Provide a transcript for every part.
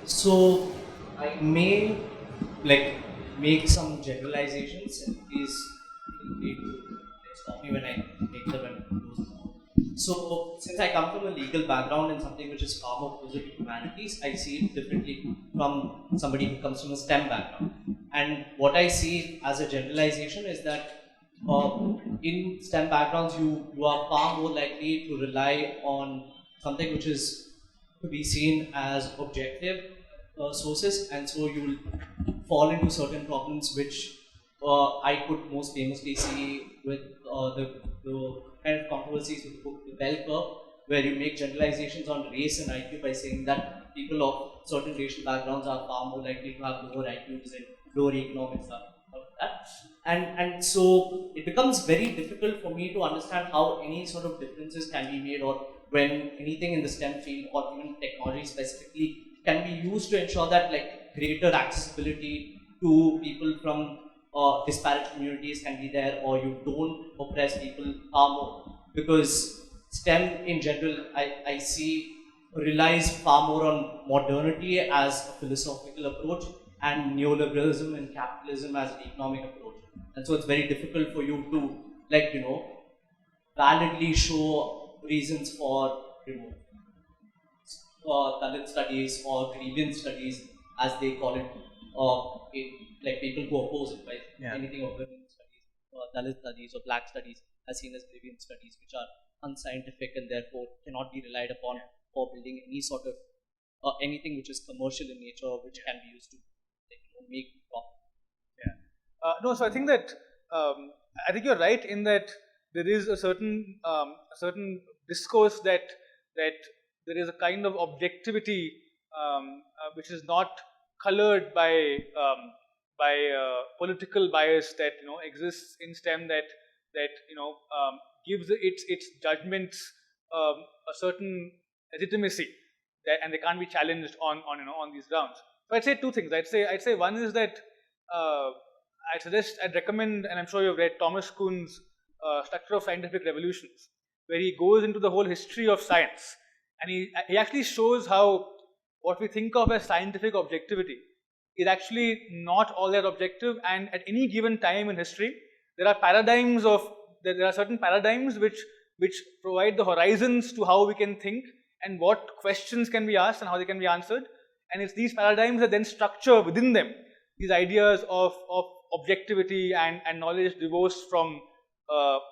So I may like make some generalizations, and please feel free to stop me when I make them and close them out. So since I come from a legal background and something which is far more closer to humanities, I see it differently from somebody who comes from a STEM background. And what I see as a generalization is that in STEM backgrounds, you are far more likely to rely on something which is to be seen as objective sources, and so you will fall into certain problems which I could most famously see with the kind of controversies with the book The Bell Curve, where you make generalizations on race and IQ by saying that people of certain racial backgrounds are far more likely to have lower IQs and lower economic stuff like that. And so it becomes very difficult for me to understand how any sort of differences can be made, or when anything in the STEM field or even technology specifically can be used to ensure that like greater accessibility to people from disparate communities can be there, or you don't oppress people far more, because STEM in general I see relies far more on modernity as a philosophical approach and neoliberalism and capitalism as an economic approach. And so it's very difficult for you to validly show reasons for Dalit studies or grievance studies, as they call it, like people who oppose it, right? Yeah. Anything of women studies, Dalit studies, or black studies, are seen as grievance studies, which are unscientific and therefore cannot be relied upon for building any sort of anything which is commercial in nature, which can be used to make profit. Yeah. No, so I think that I think you're right in that there is a certain discourse that there is a kind of objectivity which is not colored by political bias that exists in STEM, that gives its judgments a certain legitimacy, and they can't be challenged on these grounds. So I'd say two things. I'd say one is that uh, I'd recommend, and I'm sure you've read Thomas Kuhn's Structure of Scientific Revolutions, where he goes into the whole history of science, and he actually shows how what we think of as scientific objectivity is actually not all that objective, and at any given time in history, there are there are certain paradigms which provide the horizons to how we can think and what questions can be asked and how they can be answered. And it's these paradigms that then structure within them these ideas of objectivity and knowledge divorced from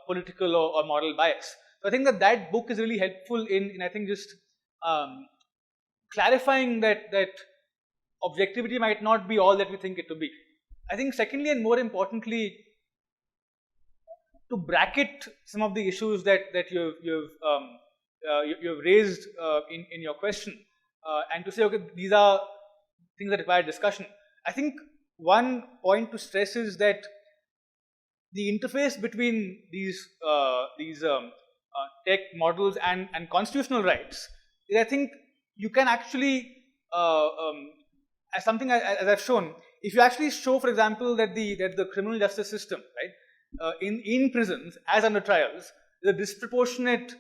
political or moral bias. So I think that book is really helpful in I think just um, clarifying that objectivity might not be all that we think it to be. I think secondly and more importantly, to bracket some of the issues that you've raised in your question, and to say, okay, these are things that require discussion. I think one point to stress is that the interface between these tech models and constitutional rights is, I think, you can actually as something as I've shown, if you actually show, for example, that the criminal justice system, right, in prisons as under trials, the disproportionate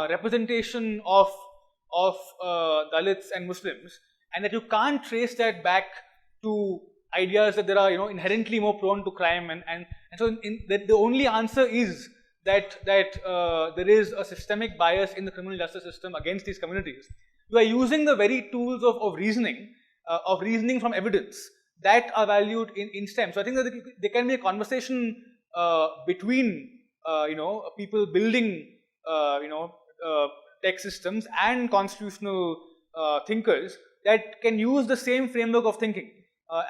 representation of Dalits and Muslims, and that you can't trace that back to ideas that there are inherently more prone to crime, and so that the only answer is that there is a systemic bias in the criminal justice system against these communities. You are using the very tools of reasoning from evidence that are valued in STEM. So I think that there can be a conversation between people building tech systems and constitutional thinkers that can use the same framework of thinking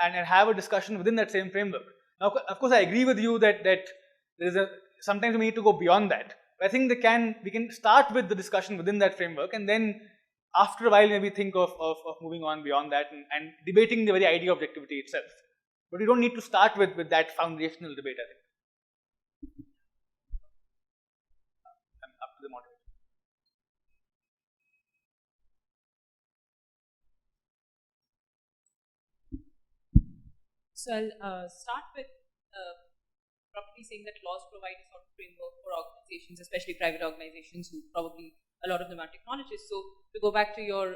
and have a discussion within that same framework. Now, of course, I agree with you that there is sometimes we need to go beyond that. But I think we can start with the discussion within that framework, and then after a while maybe think of moving on beyond that and debating the very idea of objectivity itself. But we don't need to start with that foundational debate, I think. I'm up to the moderator. So I'll start with probably saying that laws provide a sort of framework for organizations, especially private organizations, who probably a lot of them are technologists. So to go back to your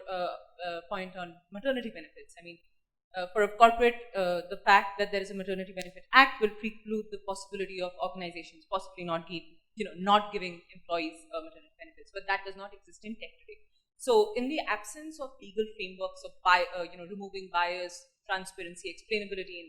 point on maternity benefits, I mean, for a corporate, the fact that there is a maternity benefit act will preclude the possibility of organizations possibly not not giving employees maternity benefits, but that does not exist in tech today. So, in the absence of legal frameworks of removing bias, transparency, explainability in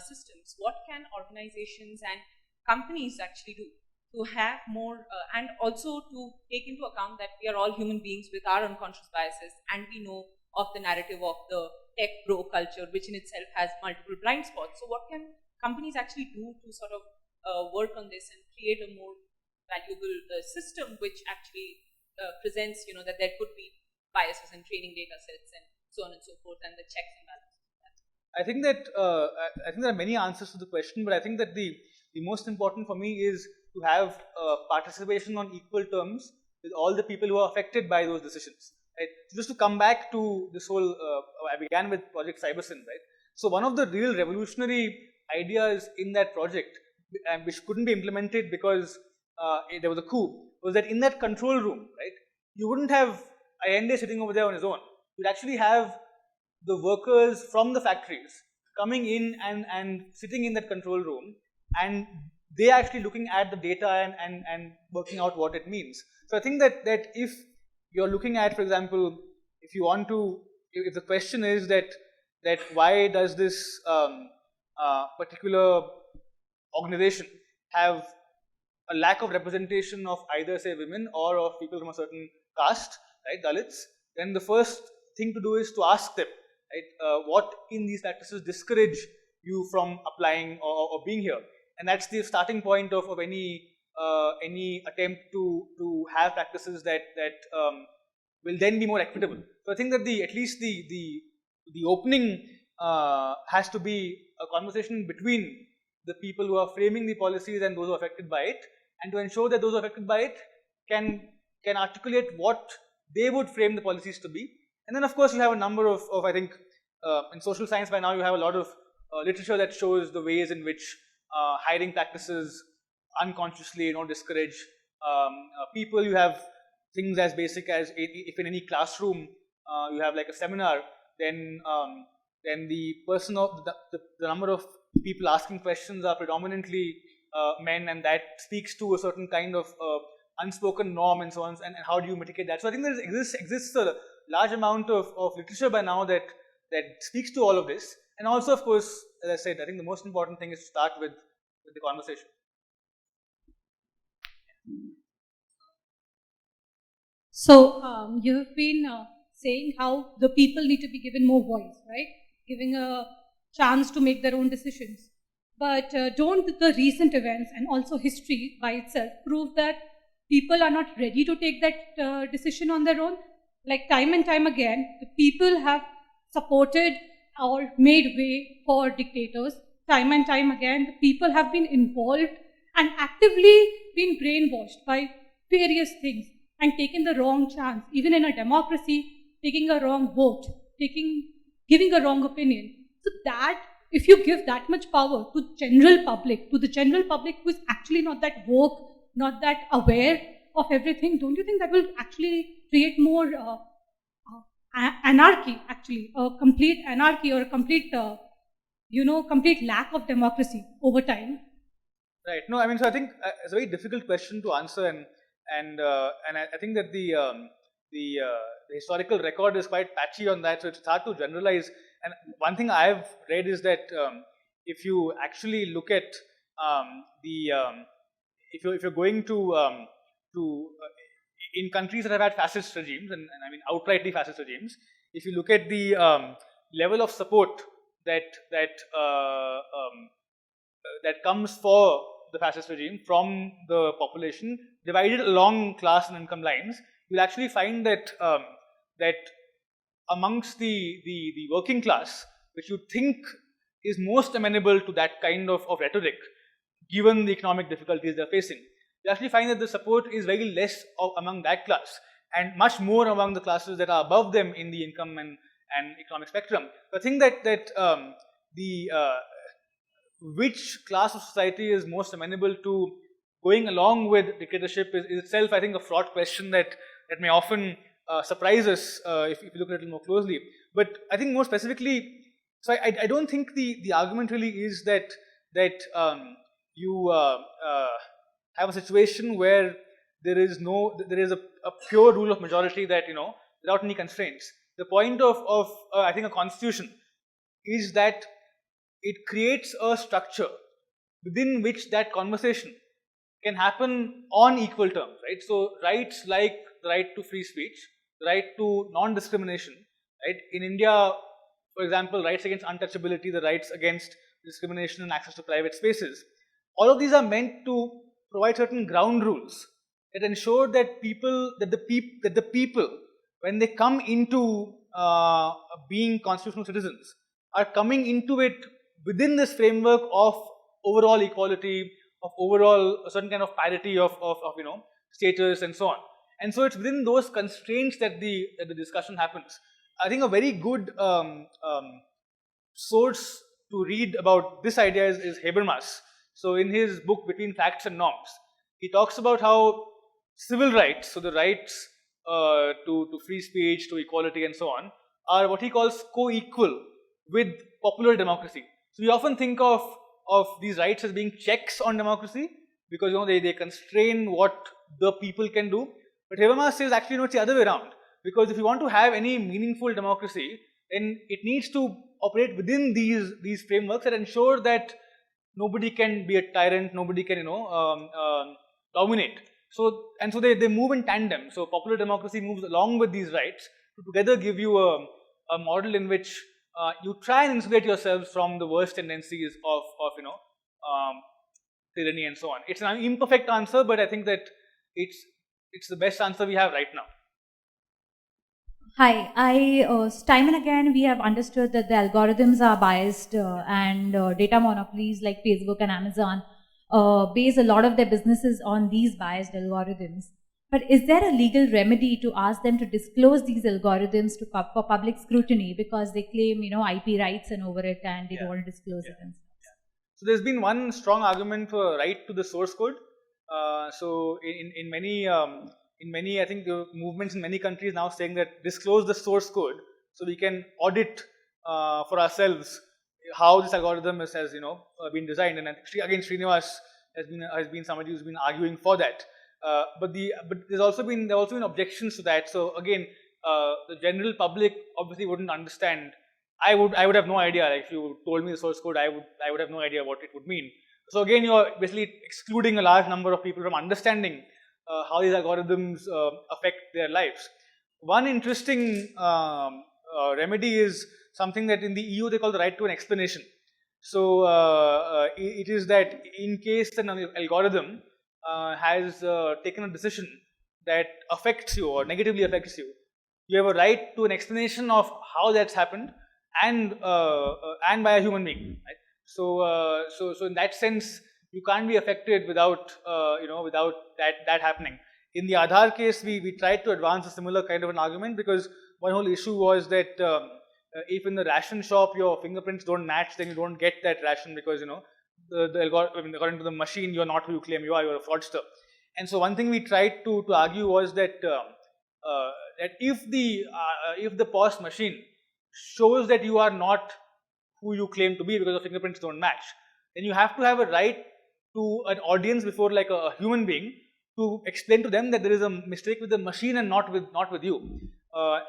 systems, what can organizations and companies actually do to have more and also to take into account that we are all human beings with our unconscious biases, and we know of the narrative of the tech bro culture, which in itself has multiple blind spots. So, what can companies actually do to sort of work on this and create a more valuable system which actually presents, that there could be biases in training data sets and so on and so forth, and the checks and balances? I think that there are many answers to the question, but I think that the most important for me is to have participation on equal terms with all the people who are affected by those decisions. Right? Just to come back to this whole, I began with Project Cybersyn, right? So one of the real revolutionary ideas in that project, which couldn't be implemented because there was a coup, was that in that control room, right, you wouldn't have Allende sitting over there on his own. You'd actually have the workers from the factories coming in and sitting in that control room, and they actually looking at the data and working out what it means. So I think that if you're looking at, for example, if the question is that why does this particular organization have a lack of representation of either, say, women or of people from a certain caste, right, Dalits, then the first thing to do is to ask them, right, what in these practices discourage you from applying or being here, and that's the starting point of any attempt to have practices that will then be more equitable. So I think that at least the opening has to be a conversation between the people who are framing the policies and those who are affected by it, and to ensure that those who are affected by it can articulate what they would frame the policies to be. And then, of course, you have a number of I think, in social science by now you have a lot of literature that shows the ways in which hiring practices unconsciously, discourage people. You have things as basic as if in any classroom you have like a seminar, then the person of the number of people asking questions are predominantly men, and that speaks to a certain kind of unspoken norm and so on, and how do you mitigate that? So I think there exists a large amount of literature by now that speaks to all of this. And also, of course, as I said, I think the most important thing is to start with the conversation. So you have been saying how the people need to be given more voice, right? Giving a chance to make their own decisions. But don't the recent events and also history by itself prove that people are not ready to take that decision on their own? Like time and time again, the people have supported or made way for dictators. Time and time again, the people have been involved and actively been brainwashed by various things and taken the wrong chance. Even in a democracy, taking a wrong vote, giving a wrong opinion. So that, if you give that much power to the general public who is actually not that woke, not that aware of everything, don't you think that will actually create more anarchy, actually, a complete anarchy or a complete, complete lack of democracy over time? Right. No, I mean, so I think it's a very difficult question to answer, and I think that the historical record is quite patchy on that, so it's hard to generalize. And one thing I've read is that if you actually look at if you're going to in countries that have had fascist regimes, and I mean outrightly fascist regimes, if you look at the level of support that comes for the fascist regime from the population, divided along class and income lines, you'll actually find that amongst the working class, which you think is most amenable to that kind of rhetoric, given the economic difficulties they're facing, you actually find that the support is very less among that class and much more among the classes that are above them in the income and economic spectrum. So I think that which class of society is most amenable to going along with dictatorship is itself, I think, a fraught question that may often surprise us if you look at it a little more closely. But I think more specifically, so I don't think the argument really is that you have a situation where there is a pure rule of majority that, without any constraints. The point of I think a constitution is that it creates a structure within which that conversation can happen on equal terms, right? So rights like the right to free speech, the right to non-discrimination, right? In India, for example, rights against untouchability, the rights against discrimination and access to private spaces. All of these are meant to provide certain ground rules that ensure that the people, when they come into being constitutional citizens, are coming into it within this framework of overall equality, of overall a certain kind of parity of status and so on. And so it's within those constraints that the discussion happens. I think a very good source to read about this idea is Habermas. So in his book Between Facts and Norms, he talks about how civil rights, so the rights to free speech, to equality and so on, are what he calls co-equal with popular democracy. So we often think of these rights as being checks on democracy because they constrain what the people can do. But Habermas says actually it's the other way around, because if you want to have any meaningful democracy, then it needs to operate within these frameworks that ensure that nobody can be a tyrant, nobody can dominate. So they move in tandem. So popular democracy moves along with these rights to together give you a model in which you try and insulate yourselves from the worst tendencies of tyranny and so on. It's an imperfect answer, but I think that it's the best answer we have right now. Hi, time and again we have understood that the algorithms are biased and data monopolies like Facebook and Amazon base a lot of their businesses on these biased algorithms. But is there a legal remedy to ask them to disclose these algorithms for public scrutiny because they claim IP rights and over it and they don't want to disclose it? So there's been one strong argument for right to the source code. So in many I think movements in many countries now saying that disclose the source code so we can audit for ourselves how this algorithm has been designed. And again, Srinivas has been somebody who's been arguing for that. But there have also been objections to that. So again, the general public obviously wouldn't understand. I would have no idea. Like if you told me the source code, I would have no idea what it would mean. So again, you're basically excluding a large number of people from understanding how these algorithms affect their lives. One interesting remedy is something that in the EU they call the right to an explanation. So it is that in case an algorithm has taken a decision that affects you or negatively affects you, you have a right to an explanation of how that's happened and by a human being. Right? So in that sense, you can't be affected without without that happening. In the Aadhaar case, we tried to advance a similar kind of an argument because one whole issue was that if in the ration shop your fingerprints don't match, then you don't get that ration because the algorithm, according to the machine, you're not who you claim you are, you're a fraudster. And so one thing we tried to argue was that that if the POS machine shows that you are not who you claim to be because the fingerprints don't match, then you have to have a right to an audience before like a human being to explain to them that there is a mistake with the machine and not with you.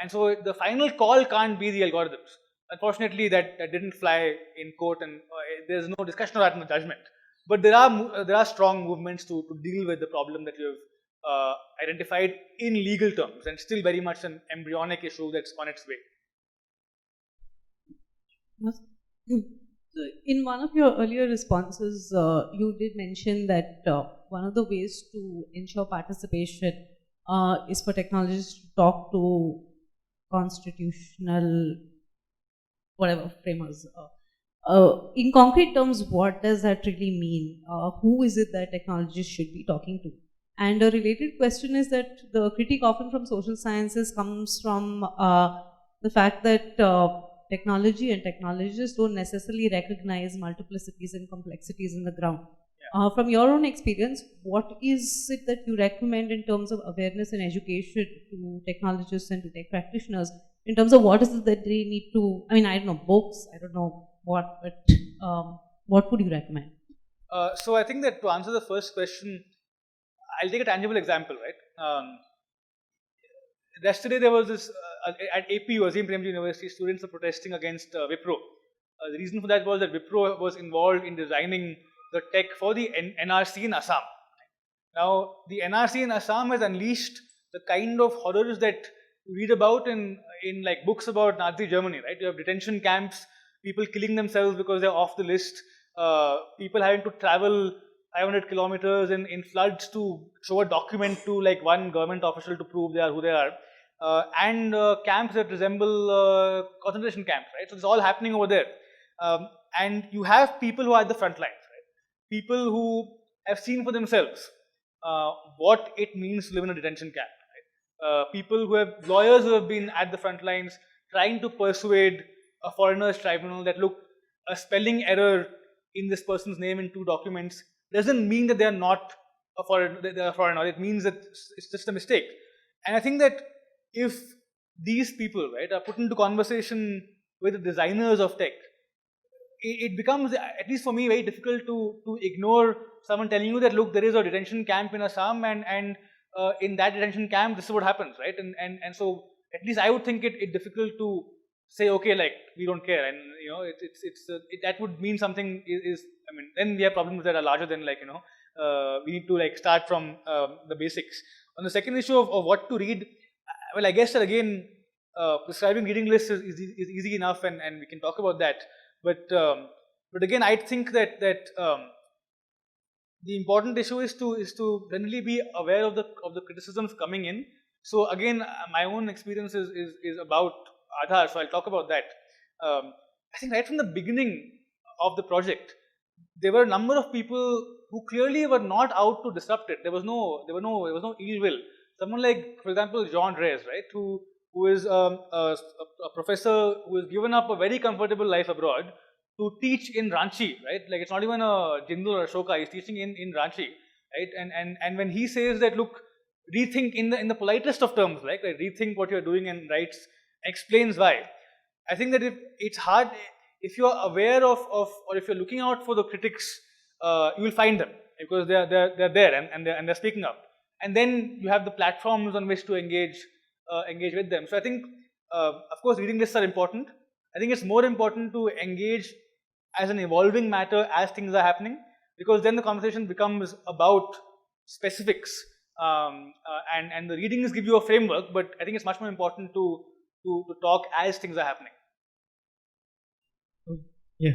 And so the final call can't be the algorithms. Unfortunately, that didn't fly in court, and there's no discussion of that in the judgment. But there are strong movements to deal with the problem that you have identified in legal terms, and still very much an embryonic issue that's on its way. So in one of your earlier responses, you did mention that one of the ways to ensure participation is for technologists to talk to constitutional framers. In concrete terms, what does that really mean? Who is it that technologists should be talking to? And a related question is that the critique often from social sciences comes from the fact that technology and technologists don't necessarily recognize multiplicities and complexities in the ground. From your own experience, what is it that you recommend in terms of awareness and education to technologists and to tech practitioners in terms of what is it that they need to, I mean, I don't know, books, I don't know what, but what would you recommend? So I think that to answer the first question, I'll take a tangible example, right? Yesterday there was this, at APU, Azim Premji University, students are protesting against Wipro. The reason for that was that Wipro was involved in designing the tech for the NRC in Assam. Now, the NRC in Assam has unleashed the kind of horrors that you read about in like books about Nazi Germany, right? You have detention camps, people killing themselves because they're off the list, people having to travel 500 kilometers in floods to show a document to like one government official to prove they are who they are, and camps that resemble concentration camps, right? So it's all happening over there, and you have people who are at the front lines, right? People who have seen for themselves what it means to live in a detention camp, right? People who have lawyers who have been at the front lines trying to persuade a foreigners tribunal that look, a spelling error in this person's name in 2 documents doesn't mean that they are not a foreigner. It means that it's just a mistake. And I think that if these people, right, are put into conversation with the designers of tech, it becomes, at least for me, very difficult to ignore someone telling you that, look, there is a detention camp in Assam, and in that detention camp, this is what happens, right? And so, at least I would think it difficult to say, okay, like, we don't care, and you know, that would mean something is, I mean, then we have problems that are larger than, like, you know, we need to like start from the basics. On the second issue of what to read, well, I guess that again, prescribing reading lists is easy enough, and we can talk about that. But again, I think that the important issue is to generally be aware of the criticisms coming in. So again, my own experience is about Aadhaar, so I'll talk about that. I think right from the beginning of the project, there were a number of people who clearly were not out to disrupt it. There was no ill will. Someone like, for example, John Reyes, right, who is a professor who has given up a very comfortable life abroad to teach in Ranchi, right? Like, it's not even a Jindal or Ashoka. He's teaching in Ranchi, right? And when he says that, look, rethink in the politest of terms, like rethink what you're doing, and writes, explains why. I think that it's hard if you're aware of or if you're looking out for the critics, you will find them because they're there and they're speaking up. And then you have the platforms on which to engage with them. So I think, of course, reading lists are important. I think it's more important to engage as an evolving matter as things are happening, because then the conversation becomes about specifics, and the readings give you a framework, but I think it's much more important to talk as things are happening. Yeah.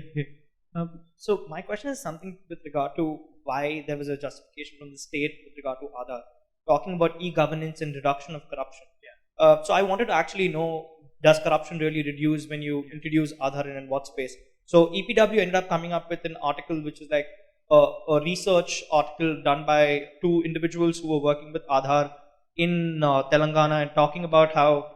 So my question is something with regard to why there was a justification from the state with regard to Aadhaar, talking about e-governance and reduction of corruption. Yeah. So I wanted to actually know, does corruption really reduce when you introduce Aadhaar, and in what space? So EPW ended up coming up with an article which is like a research article done by 2 individuals who were working with Aadhaar in Telangana, and talking about how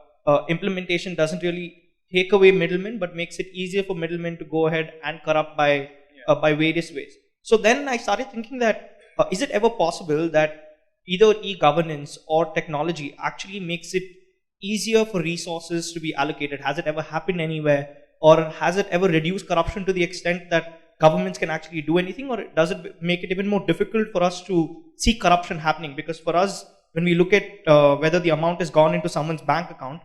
implementation doesn't really take away middlemen, but makes it easier for middlemen to go ahead and corrupt by various ways. So then I started thinking that, is it ever possible that either e-governance or technology actually makes it easier for resources to be allocated? Has it ever happened anywhere? Or has it ever reduced corruption to the extent that governments can actually do anything? Or does it make it even more difficult for us to see corruption happening? Because for us, when we look at whether the amount has gone into someone's bank account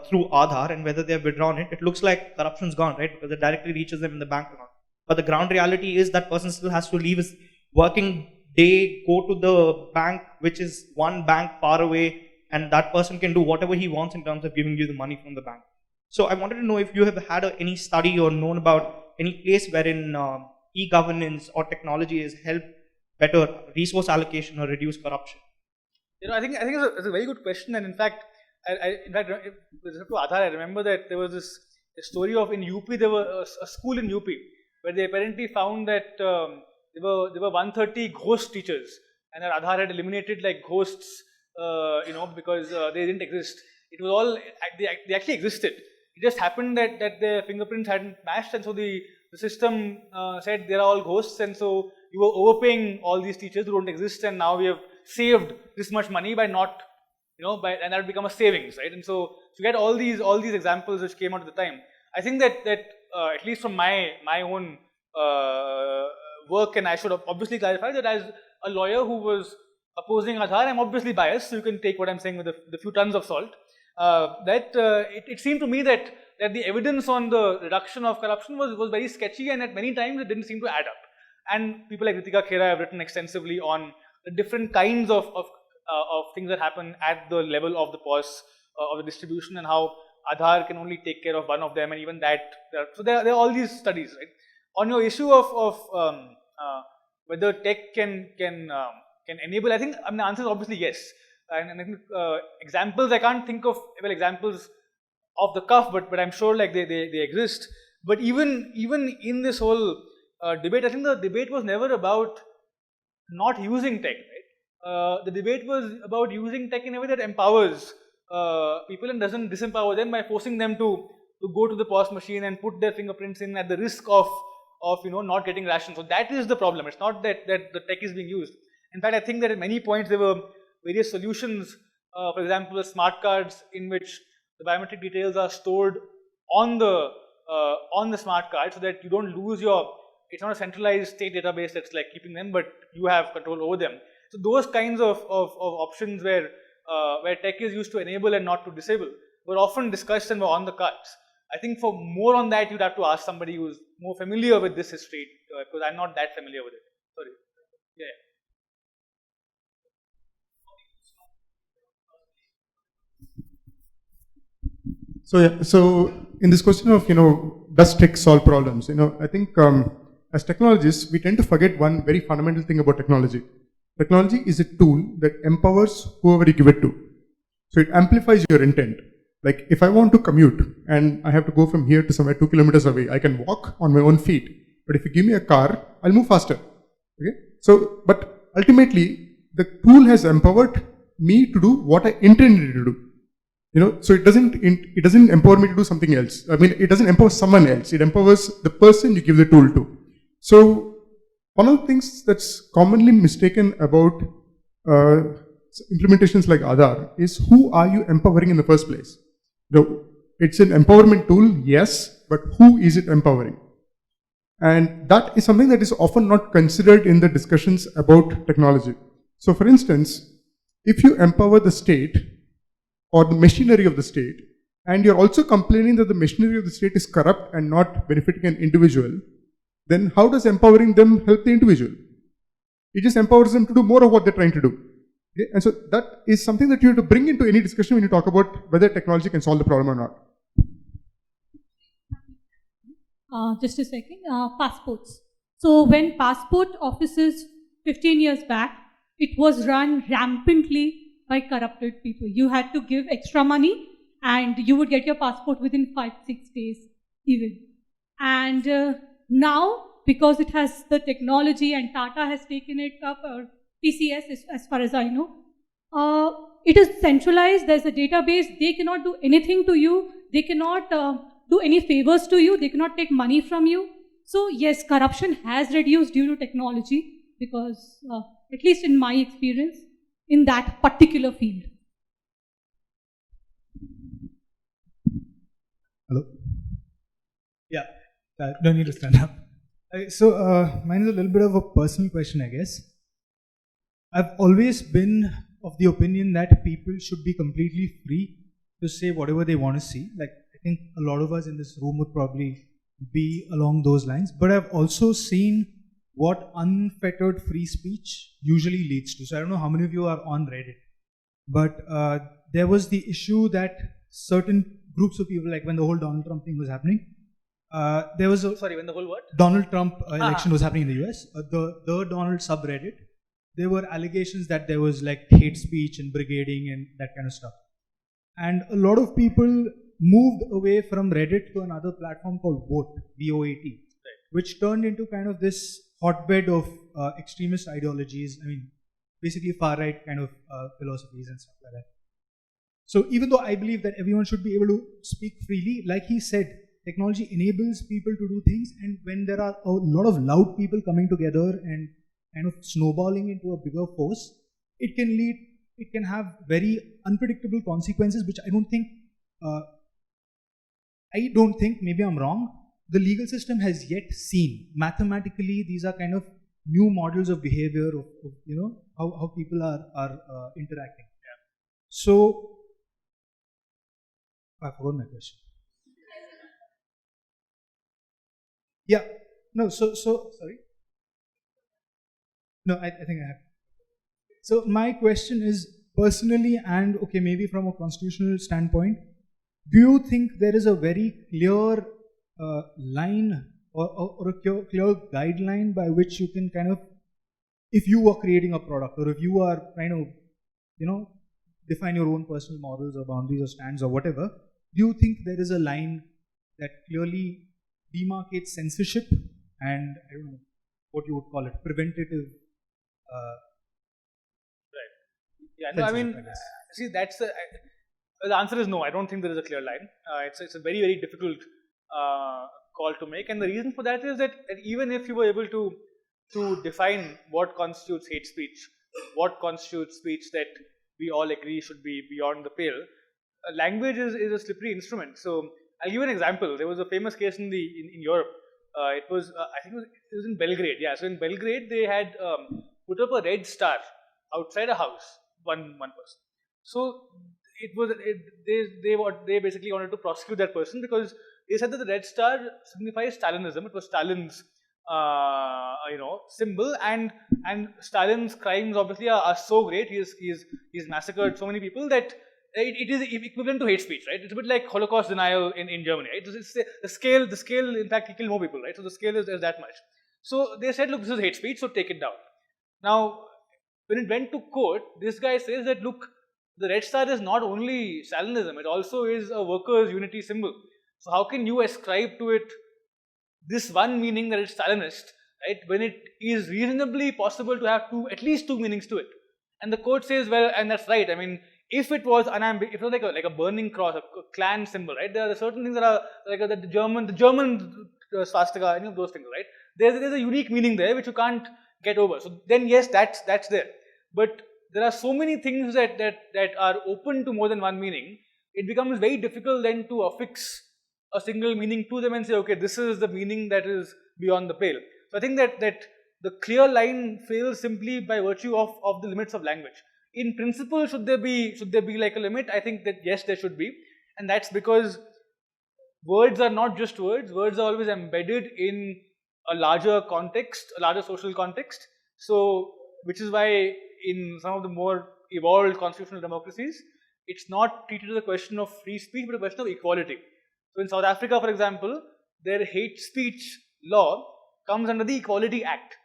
through Aadhaar and whether they have withdrawn it, it looks like corruption's gone, right? Because it directly reaches them in the bank account. But the ground reality is that person still has to leave his working day, go to the bank, which is one bank far away, and that person can do whatever he wants in terms of giving you the money from the bank. So I wanted to know if you have had any study or known about any place wherein e-governance or technology has helped better resource allocation or reduce corruption. You know, I think it's a very good question, and in fact, with respect to Aadhaar, I remember that there was a story of in UP, there was a school in UP where they apparently found that there were 130 ghost teachers, and that Aadhaar had eliminated like ghosts, because they didn't exist. It was all, they actually existed. It just happened that their fingerprints hadn't matched, and so the system said they're all ghosts, and so you were overpaying all these teachers who don't exist, and now we have saved this much money by not, and that would become a savings, right? And so you get all these examples which came out at the time. I think that at least from my own work, and I should obviously clarify that as a lawyer who was opposing Aadhaar, I'm obviously biased, so you can take what I'm saying with a few tons of salt. It seemed to me that the evidence on the reduction of corruption was very sketchy, and at many times it didn't seem to add up. And people like Ritika Khera have written extensively on the different kinds of things that happen at the level of the POS of the distribution, and how Aadhaar can only take care of one of them, and even that. So there are all these studies, right? On your issue of whether tech can enable, I think the answer is obviously yes. And I think examples, I can't think of examples off the cuff, but I'm sure like they exist. But even in this whole debate, I think the debate was never about not using tech, right? The debate was about using tech in a way that empowers people and doesn't disempower them by forcing them to go to the POS machine and put their fingerprints in at the risk of not getting rations. So that is the problem. It's not that the tech is being used. In fact, I think that at many points there were various solutions, for example, smart cards in which the biometric details are stored on the smart card, so that you don't lose it's not a centralized state database that's like keeping them, but you have control over them. So those kinds of options where tech is used to enable and not to disable were often discussed and were on the cards. I think for more on that, you'd have to ask somebody who's more familiar with this history, because I'm not that familiar with it. Sorry. Yeah. So in this question of, does tech solve problems? I think as technologists, we tend to forget one very fundamental thing about technology. Technology is a tool that empowers whoever you give it to. So it amplifies your intent. Like if I want to commute and I have to go from here to somewhere 2 kilometers away, I can walk on my own feet. But if you give me a car, I'll move faster. Okay? So, but ultimately, the tool has empowered me to do what I intended to do. So it doesn't empower me to do something else. I mean, it doesn't empower someone else. It empowers the person you give the tool to. So one of the things that's commonly mistaken about implementations like Aadhaar is, who are you empowering in the first place? It's an empowerment tool, yes, but who is it empowering? And that is something that is often not considered in the discussions about technology. So for instance, if you empower the state or the machinery of the state, and you're also complaining that the machinery of the state is corrupt and not benefiting an individual, then how does empowering them help the individual? It just empowers them to do more of what they're trying to do. Okay? And so that is something that you have to bring into any discussion when you talk about whether technology can solve the problem or not. Just a second. Passports. So when passport offices 15 years back, it was run rampantly by corrupted people. You had to give extra money and you would get your passport within 5-6 days even. And now, because it has the technology and Tata has taken it up, or TCS as far as I know, it is centralized. There's a database. They cannot do anything to you. They cannot do any favors to you. They cannot take money from you. So yes, corruption has reduced due to technology, because at least in my experience, in that particular field. Hello? Yeah, no need to stand up. So mine is a little bit of a personal question, I guess. I've always been of the opinion that people should be completely free to say whatever they want to see. Like, I think a lot of us in this room would probably be along those lines. But I've also seen what unfettered free speech usually leads to. So I don't know how many of you are on Reddit, but there was the issue that certain groups of people, like when the whole Donald Trump thing was happening, there was a, Sorry, when the whole what? Donald Trump election was happening in the US, the Donald subreddit, there were allegations that there was like hate speech and brigading and that kind of stuff. And a lot of people moved away from Reddit to another platform called Vote, V-O-A-T, right, which turned into kind of this hotbed of extremist ideologies. I mean, basically far-right kind of philosophies and stuff like that. So even though I believe that everyone should be able to speak freely, like he said, technology enables people to do things, and when there are a lot of loud people coming together and kind of snowballing into a bigger force, it can have very unpredictable consequences, which I don't think, maybe I'm wrong, the legal system has yet seen. Mathematically, these are kind of new models of behavior of how people are interacting. Yeah. So, I forgot my question. Yeah. No. So sorry. No, I think I have. So my question is personally, and okay, maybe from a constitutional standpoint, do you think there is a very clear line or a clear guideline by which you can kind of, if you are creating a product or if you are trying to, define your own personal morals or boundaries or stands or whatever, do you think there is a line that clearly demarcates censorship and, I don't know what you would call it, preventative? Yeah, no, I mean, censorship, I guess. see, that's the answer is no. I don't think there is a clear line. It's a very, very difficult call to make, and the reason for that is that even if you were able to define what constitutes hate speech, what constitutes speech that we all agree should be beyond the pale, language is a slippery instrument. So I'll give you an example. There was a famous case in Europe. It was I think it was in Belgrade. Yeah, so in Belgrade they had put up a red star outside a house. One person. So they basically wanted to prosecute that person because they said that the red star signifies Stalinism. It was Stalin's symbol, and Stalin's crimes obviously are so great. He's massacred so many people that it is equivalent to hate speech, right? It's a bit like Holocaust denial in Germany, right? It's the scale. In fact, he killed more people, right? So the scale is that much. So they said, look, this is hate speech, so take it down. Now, when it went to court, this guy says that, look, the red star is not only Stalinism, it also is a workers' unity symbol. So how can you ascribe to it this one meaning that it's Stalinist, right, when it is reasonably possible to have at least two meanings to it? And the court says, well, and that's right. I mean, if it was if it was like a burning cross, a clan symbol, right? There are certain things that are like the German swastika, any of those things, right? There's a unique meaning there which you can't get over. So then, yes, that's there. But there are so many things that are open to more than one meaning. It becomes very difficult then to affix a single meaning to them and say, okay, this is the meaning that is beyond the pale. So I think that the clear line fails simply by virtue of the limits of language. In principle, should there be like a limit? I think that yes, there should be, and that's because words are not just words. Words are always embedded in a larger context, a larger social context. So, which is why in some of the more evolved constitutional democracies, it's not treated as a question of free speech, but a question of equality. So in South Africa, for example, their hate speech law comes under the Equality Act,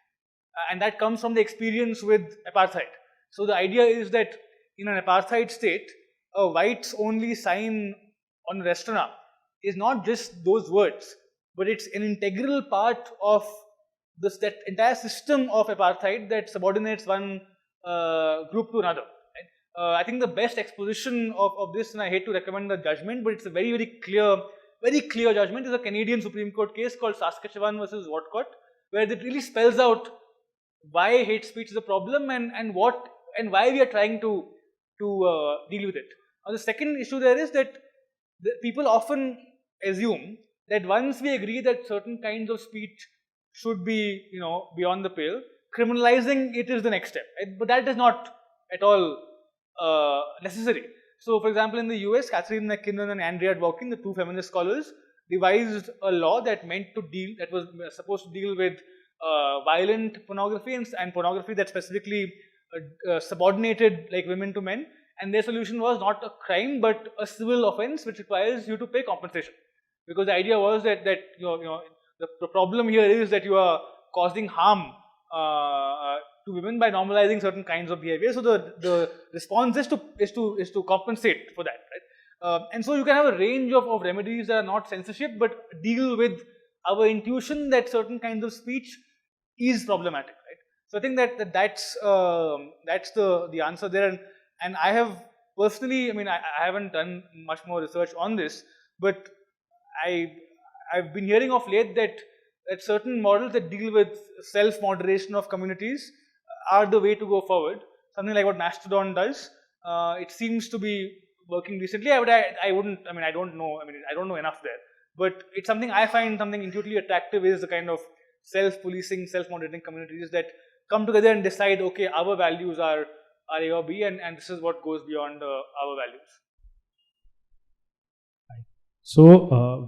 and that comes from the experience with apartheid. So the idea is that in an apartheid state, a whites only sign on a restaurant is not just those words, but it's an integral part of that entire system of apartheid that subordinates one group to another. Right? I think the best exposition of this, and I hate to recommend the judgment, but it's a very, very clear judgment, is a Canadian Supreme Court case called Saskatchewan versus Whatcott, where it really spells out why hate speech is a problem and why we are trying to deal with it. Now, the second issue there is that people often assume that once we agree that certain kinds of speech should be, beyond the pale, criminalizing it is the next step. Right? But that is not at all necessary. So, for example, in the US, Catherine McKinnon and Andrea Dworkin, the two feminist scholars, devised a law that was supposed to deal with violent pornography and pornography that specifically subordinated like women to men. And their solution was not a crime but a civil offense which requires you to pay compensation. Because the idea was that the problem here is that you are causing harm to women by normalizing certain kinds of behavior. So the response is to compensate for that, right? And so you can have a range of remedies that are not censorship but deal with our intuition that certain kinds of speech is problematic, right? So I think that's the answer there, and I have personally, I mean, I haven't done much more research on this, but I've been hearing of late that certain models that deal with self-moderation of communities are the way to go forward. Something like what Mastodon does. It seems to be working decently. I wouldn't. I mean, I don't know. I mean, I don't know enough there. But it's something I find something intuitively attractive is the kind of self-policing, self-moderating communities that come together and decide, okay, our values are A or B, and this is what goes beyond our values. So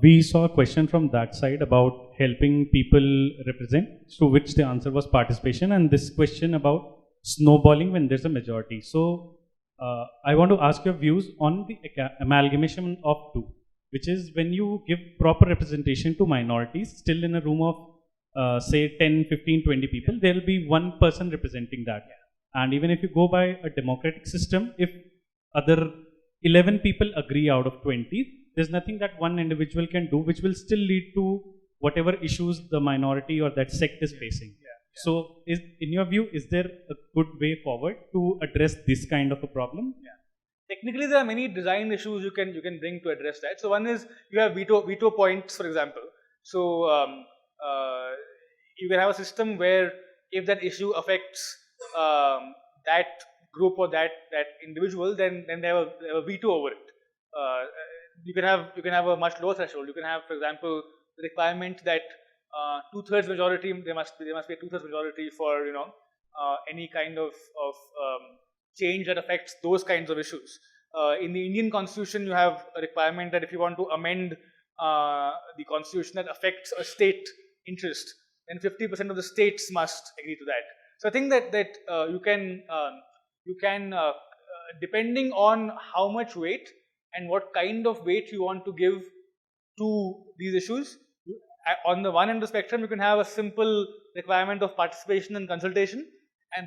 we saw a question from that side about helping people represent, to which the answer was participation, and this question about snowballing when there's a majority. So I want to ask your views on the amalgamation of two, which is when you give proper representation to minorities, still in a room of say 10, 15, 20 people, there will be one person representing that. And even if you go by a democratic system, if other 11 people agree out of 20, there's nothing that one individual can do which will still lead to whatever issues the minority or that sect is facing. So, in your view, is there a good way forward to address this kind of a problem? Technically, there are many design issues you can bring to address that. So one is you have veto points, for example. So you can have a system where if that issue affects that group or that individual, then they have a veto over it. You can have a much lower threshold. You can have, for example, the requirement that 2/3 majority. There must be a 2/3 majority for any kind of change that affects those kinds of issues. In the Indian Constitution, you have a requirement that if you want to amend the Constitution that affects a state interest, then 50% of the states must agree to that. So I think that you can depending on how much weight and what kind of weight you want to give to these issues. On the one end of the spectrum, you can have a simple requirement of participation and consultation,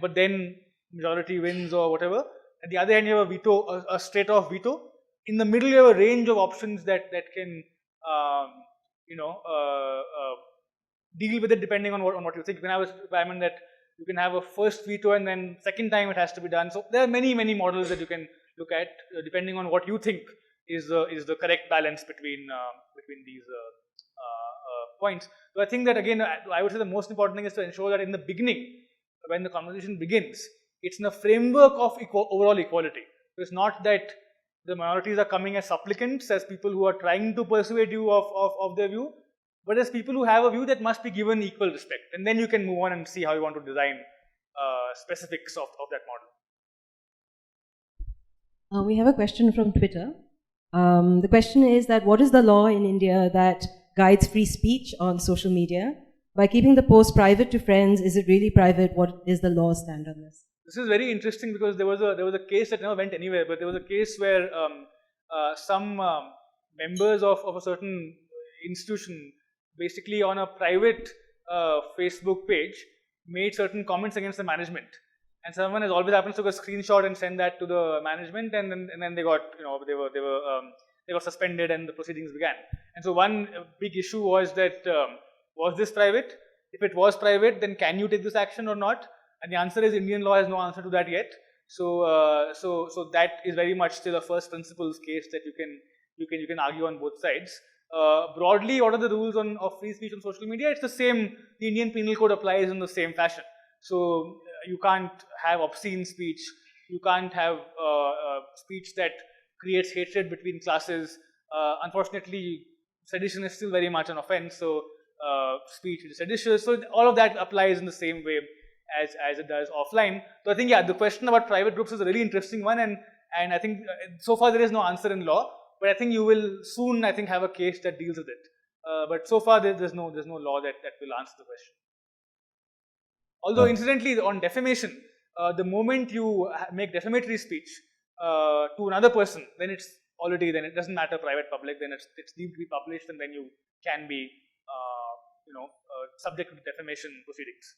but then majority wins or whatever. At the other end, you have a veto, a straight-off veto. In the middle, you have a range of options that can deal with it depending on what you think. You can have a requirement that you can have a first veto and then second time it has to be done. So there are many models that you can look at depending on what you think is the correct balance between these points. So I think that again, I would say the most important thing is to ensure that in the beginning, when the conversation begins, it's in a framework of overall equality. So it's not that the minorities are coming as supplicants, as people who are trying to persuade you of their view, but as people who have a view that must be given equal respect. And then you can move on and see how you want to design specifics of that model. We have a question from Twitter. The question is that what is the law in India that guides free speech on social media? By keeping the post private to friends, is it really private? What is the law stand on this? This is very interesting because there was a case that never went anywhere, but there was a case where some members of a certain institution, basically on a private Facebook page, made certain comments against the management. And someone, as always happens, took a screenshot and sent that to the management, and then they got they got suspended and the proceedings began. And so one big issue was that was this private? If it was private, then can you take this action or not? And the answer is Indian law has no answer to that yet. So so that is very much still a first principles case that you can argue on both sides. Broadly, what are the rules of free speech on social media? It's the same. The Indian Penal Code applies in the same fashion. So you can't have obscene speech. You can't have speech that creates hatred between classes. Unfortunately, sedition is still very much an offense. So speech is seditious. So all of that applies in the same way as it does offline. So I think the question about private groups is a really interesting one, and I think so far there is no answer in law. But I think you will soon, I think, have a case that deals with it. But so far there's no law that will answer the question. Although incidentally, on defamation, the moment you make defamatory speech to another person, then it doesn't matter private public. Then it's deemed to be published, and then you can be subject to defamation proceedings.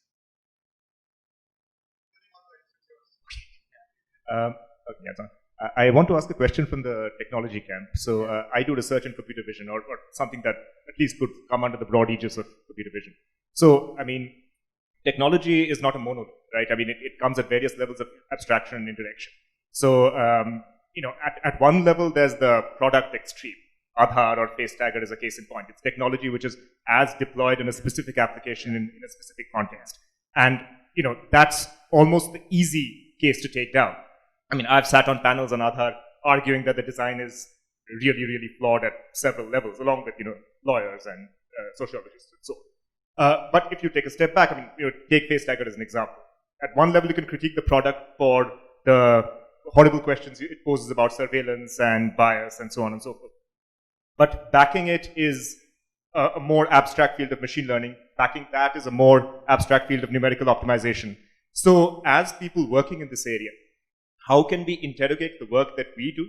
I want to ask a question from the technology camp. So I do research in computer vision, or something that at least could come under the broad aegis of computer vision. So, I mean, technology is not a monolith, right? I mean, it comes at various levels of abstraction and interaction. So at one level, there's the product extreme. Aadhaar or face tagger is a case in point. It's technology which is as deployed in a specific application in a specific context. And, that's almost the easy case to take down. I mean, I've sat on panels on Aadhaar arguing that the design is really, really flawed at several levels, along with, lawyers and sociologists and so on. But if you take a step back, take face tagger as an example. At one level, you can critique the product for the horrible questions it poses about surveillance and bias and so on and so forth. But backing it is a more abstract field of machine learning. Backing that is a more abstract field of numerical optimization. So as people working in this area, how can we interrogate the work that we do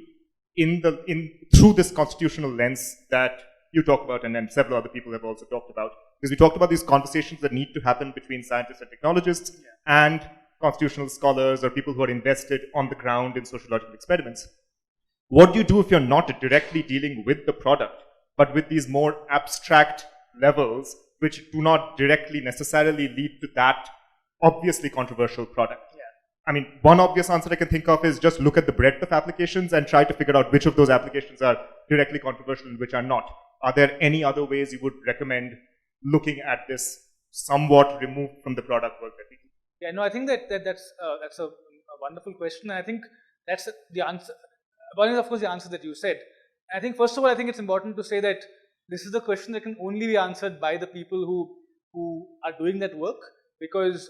through this constitutional lens that you talk about and then several other people have also talked about? Because we talked about these conversations that need to happen between scientists and technologists and constitutional scholars or people who are invested on the ground in sociological experiments. What do you do if you're not directly dealing with the product, but with these more abstract levels which do not directly necessarily lead to that obviously controversial product? I mean, one obvious answer I can think of is just look at the breadth of applications and try to figure out which of those applications are directly controversial and which are not. Are there any other ways you would recommend looking at this somewhat removed from the product work that we do? Yeah, no, I think that's a wonderful question. And I think that's the answer. One is, of course, the answer that you said. I think, first of all, I think it's important to say that this is a question that can only be answered by the people who are doing that work, because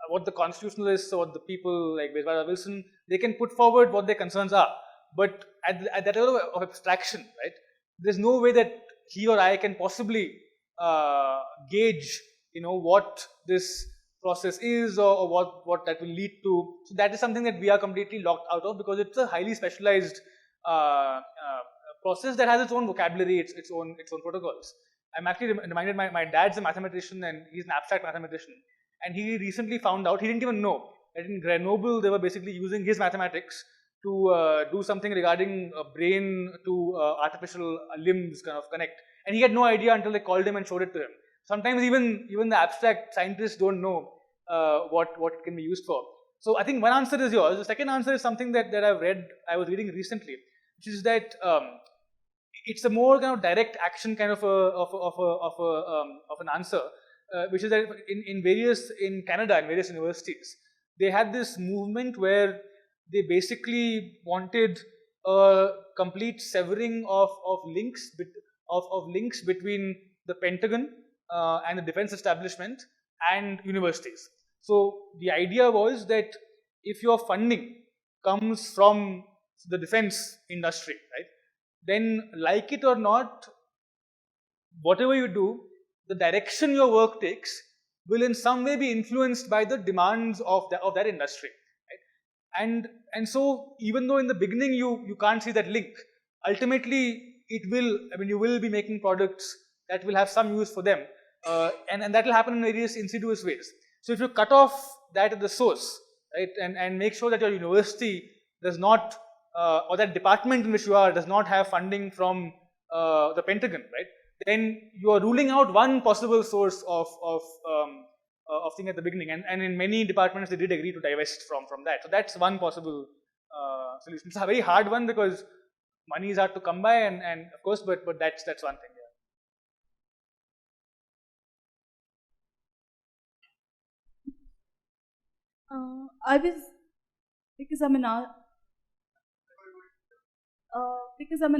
what the constitutionalists or the people like Wijwara Wilson, they can put forward what their concerns are. But at that level of abstraction, right, there's no way that he or I can possibly gauge, what this process is or what that will lead to. So that is something that we are completely locked out of, because it's a highly specialized process that has its own vocabulary, its own protocols. I'm actually reminded, my dad's a mathematician and he's an abstract mathematician. And he recently found out, he didn't even know, that in Grenoble they were basically using his mathematics to do something regarding brain to artificial limbs kind of connect. And he had no idea until they called him and showed it to him. Sometimes even the abstract scientists don't know what it can be used for. So I think one answer is yours. The second answer is something that I was reading recently, which is that it's a more kind of direct action kind of an answer. Which is that in Canada, in various universities, they had this movement where they basically wanted a complete severing of links between the Pentagon and the defense establishment and universities. So the idea was that if your funding comes from the defense industry, right, then like it or not, whatever you do, the direction your work takes will in some way be influenced by the demands of that industry, right? And so even though in the beginning you can't see that link, ultimately you will be making products that will have some use for them, and that will happen in various insidious ways. So if you cut off that at the source, right, and make sure that your university does not, or that department in which you are does not have funding from the Pentagon, right, then you are ruling out one possible source of thing at the beginning, and in many departments they did agree to divest from that. So that's one possible solution. It's a very hard one because money is hard to come by, and of course, but that's one thing. I was, because I'm an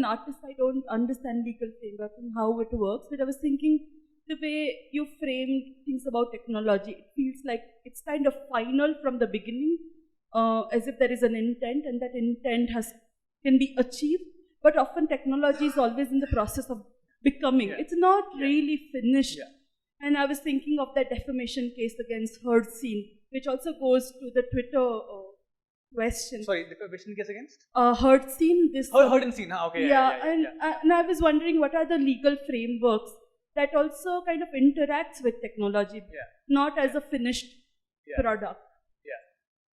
artist, I don't understand legal framework and how it works. But I was thinking, the way you frame things about technology, it feels like it's kind of final from the beginning, as if there is an intent and that intent can be achieved. But often technology is always in the process of becoming. Yeah. It's not really finished. Yeah. And I was thinking of that defamation case against Hertzine, which also goes to the Twitter question. Sorry, the defamation case against? Hertzine. Hertzine, okay. And I was wondering, what are the legal frameworks that also kind of interacts with technology, not as a finished product?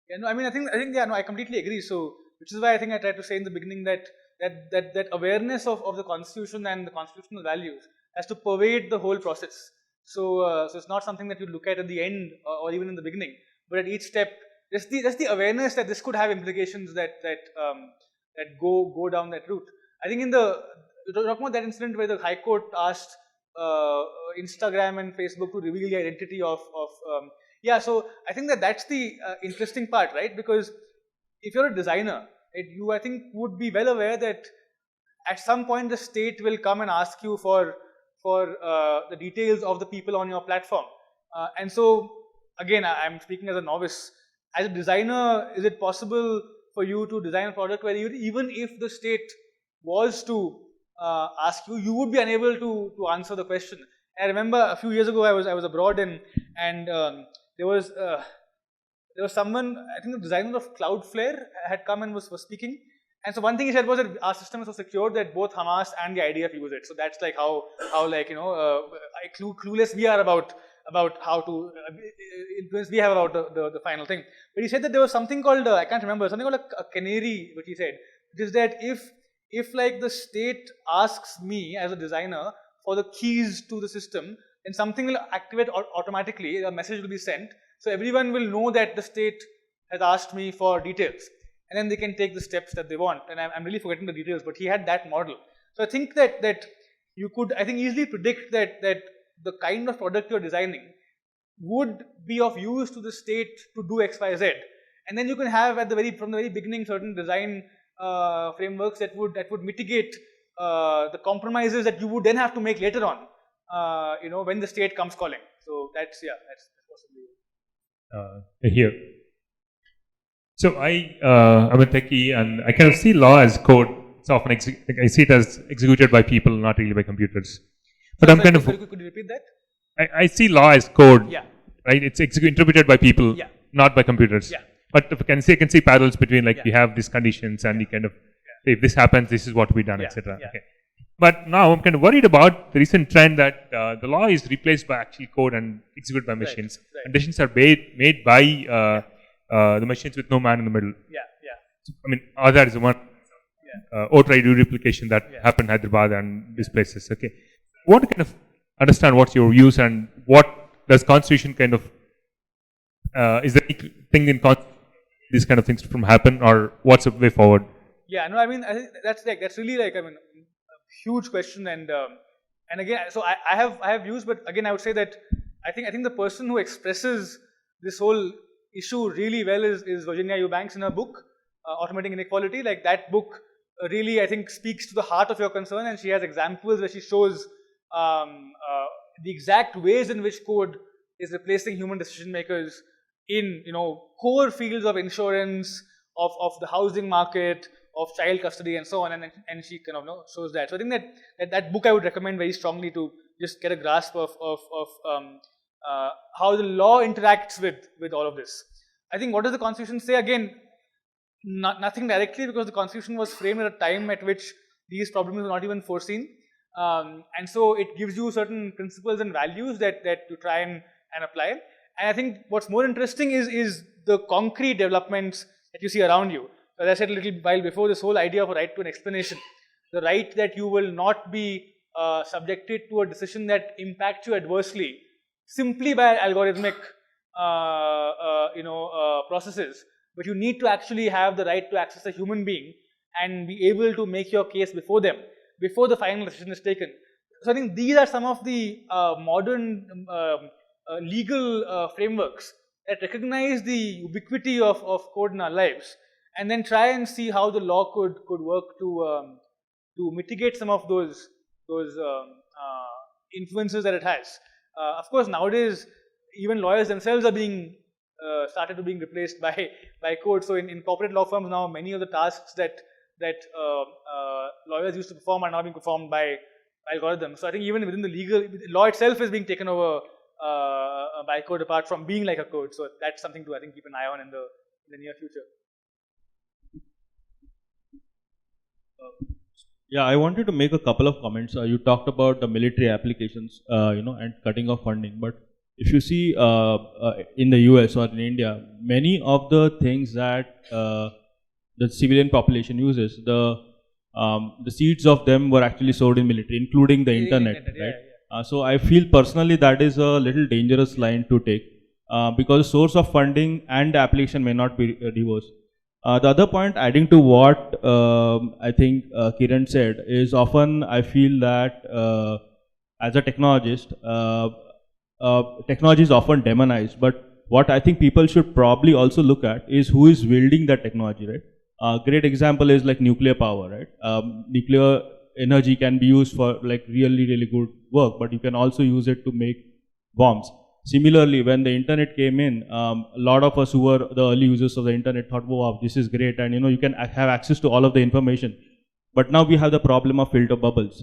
Yeah, no, I mean, I think, I completely agree. So, which is why I think I tried to say in the beginning that awareness of the constitution and the constitutional values has to pervade the whole process. So it's not something that you look at the end or even in the beginning, but at each step, just the awareness that this could have implications that go down that route. I think you're talking about that incident where the High Court asked Instagram and Facebook to reveal the identity of so I think that's the interesting part, right? Because if you're a designer, you I think would be well aware that at some point the state will come and ask you for the details of the people on your platform. And so again, I'm speaking as a novice. As a designer, is it possible for you to design a product where even if the state was to ask you, you would be unable to answer the question? I remember a few years ago I was abroad and there was someone, I think the designer of Cloudflare had come and was speaking. And so one thing he said was that our system is so secure that both Hamas and the IDF use it. So that's like how like, clueless we are about how to influence we have about the final thing. But he said that there was something called, I can't remember, something called a canary, which he said, which is that if like the state asks me as a designer for the keys to the system, then something will activate automatically, a message will be sent. So everyone will know that the state has asked me for details. And then they can take the steps that they want. And I'm really forgetting the details, but he had that model. So I think that you could, I think, easily predict that the kind of product you're designing would be of use to the state to do X, Y, Z. And then you can have from the very beginning certain design frameworks that would mitigate the compromises that you would then have to make later on, when the state comes calling. So that's possibly here. So I'm a techie, and I kind of see law as code. It's often I see it as executed by people, not really by computers. But I'm kind of. Could you repeat that? I see law as code. Yeah. Right. It's interpreted by people, not by computers. Yeah. But if I can see parallels between we have these conditions and we kind of if this happens, this is what we done, etc. Okay. But now I'm kind of worried about the recent trend that the law is replaced by actual code and executed by machines. Right. And decisions are made by the machines with no man in the middle. I mean, Aadhaar is one. Voter ID replication that happened in Hyderabad and these places. Okay. I want to kind of understand what's your views and what does Constitution kind of is there anything in these kind of things from happen, or what's the way forward? Yeah, no, I mean, I think that's really a huge question, and again, so I have views, but again, I would say that I think the person who expresses this whole issue really well is Virginia Eubanks in her book, Automating Inequality. Like that book really, I think, speaks to the heart of your concern, and she has examples where she shows the exact ways in which code is replacing human decision makers in core fields of insurance, of the housing market, of child custody, and so on, and she kind of shows that. So I think that book I would recommend very strongly to just get a grasp of how the law interacts with all of this. I think what does the Constitution say? Again, nothing directly, because the Constitution was framed at a time at which these problems were not even foreseen, and so it gives you certain principles and values that you try and apply. And I think what's more interesting is the concrete developments that you see around you. As I said a little while before, this whole idea of a right to an explanation, the right that you will not be subjected to a decision that impacts you adversely simply by algorithmic processes, but you need to actually have the right to access a human being and be able to make your case before them, before the final decision is taken. So I think these are some of the modern legal frameworks that recognize the ubiquity of code in our lives, and then try and see how the law could work to mitigate some of those influences that it has. Of course, nowadays even lawyers themselves are being started to being replaced by code. So in corporate law firms now, many of the tasks that lawyers used to perform are now being performed by algorithms. So I think even within the law itself is being taken over by code, apart from being like a code. So that's something to, I think, keep an eye on in the near future. Yeah, I wanted to make a couple of comments. You talked about the military applications, and cutting off funding. But if you see in the US or in India, many of the things that the civilian population uses, the seeds of them were actually stored in military, including the internet, right? So I feel personally that is a little dangerous line to take because source of funding and the application may not be diverse. The other point, adding to what I think Kiran said, is often I feel that as a technologist, technology is often demonized. But what I think people should probably also look at is who is wielding that technology, right? A great example is like nuclear power, right? Nuclear energy can be used for like really, really good work, but you can also use it to make bombs. Similarly, when the internet came in, a lot of us who were the early users of the internet thought, wow, this is great, and you can have access to all of the information. But now we have the problem of filter bubbles.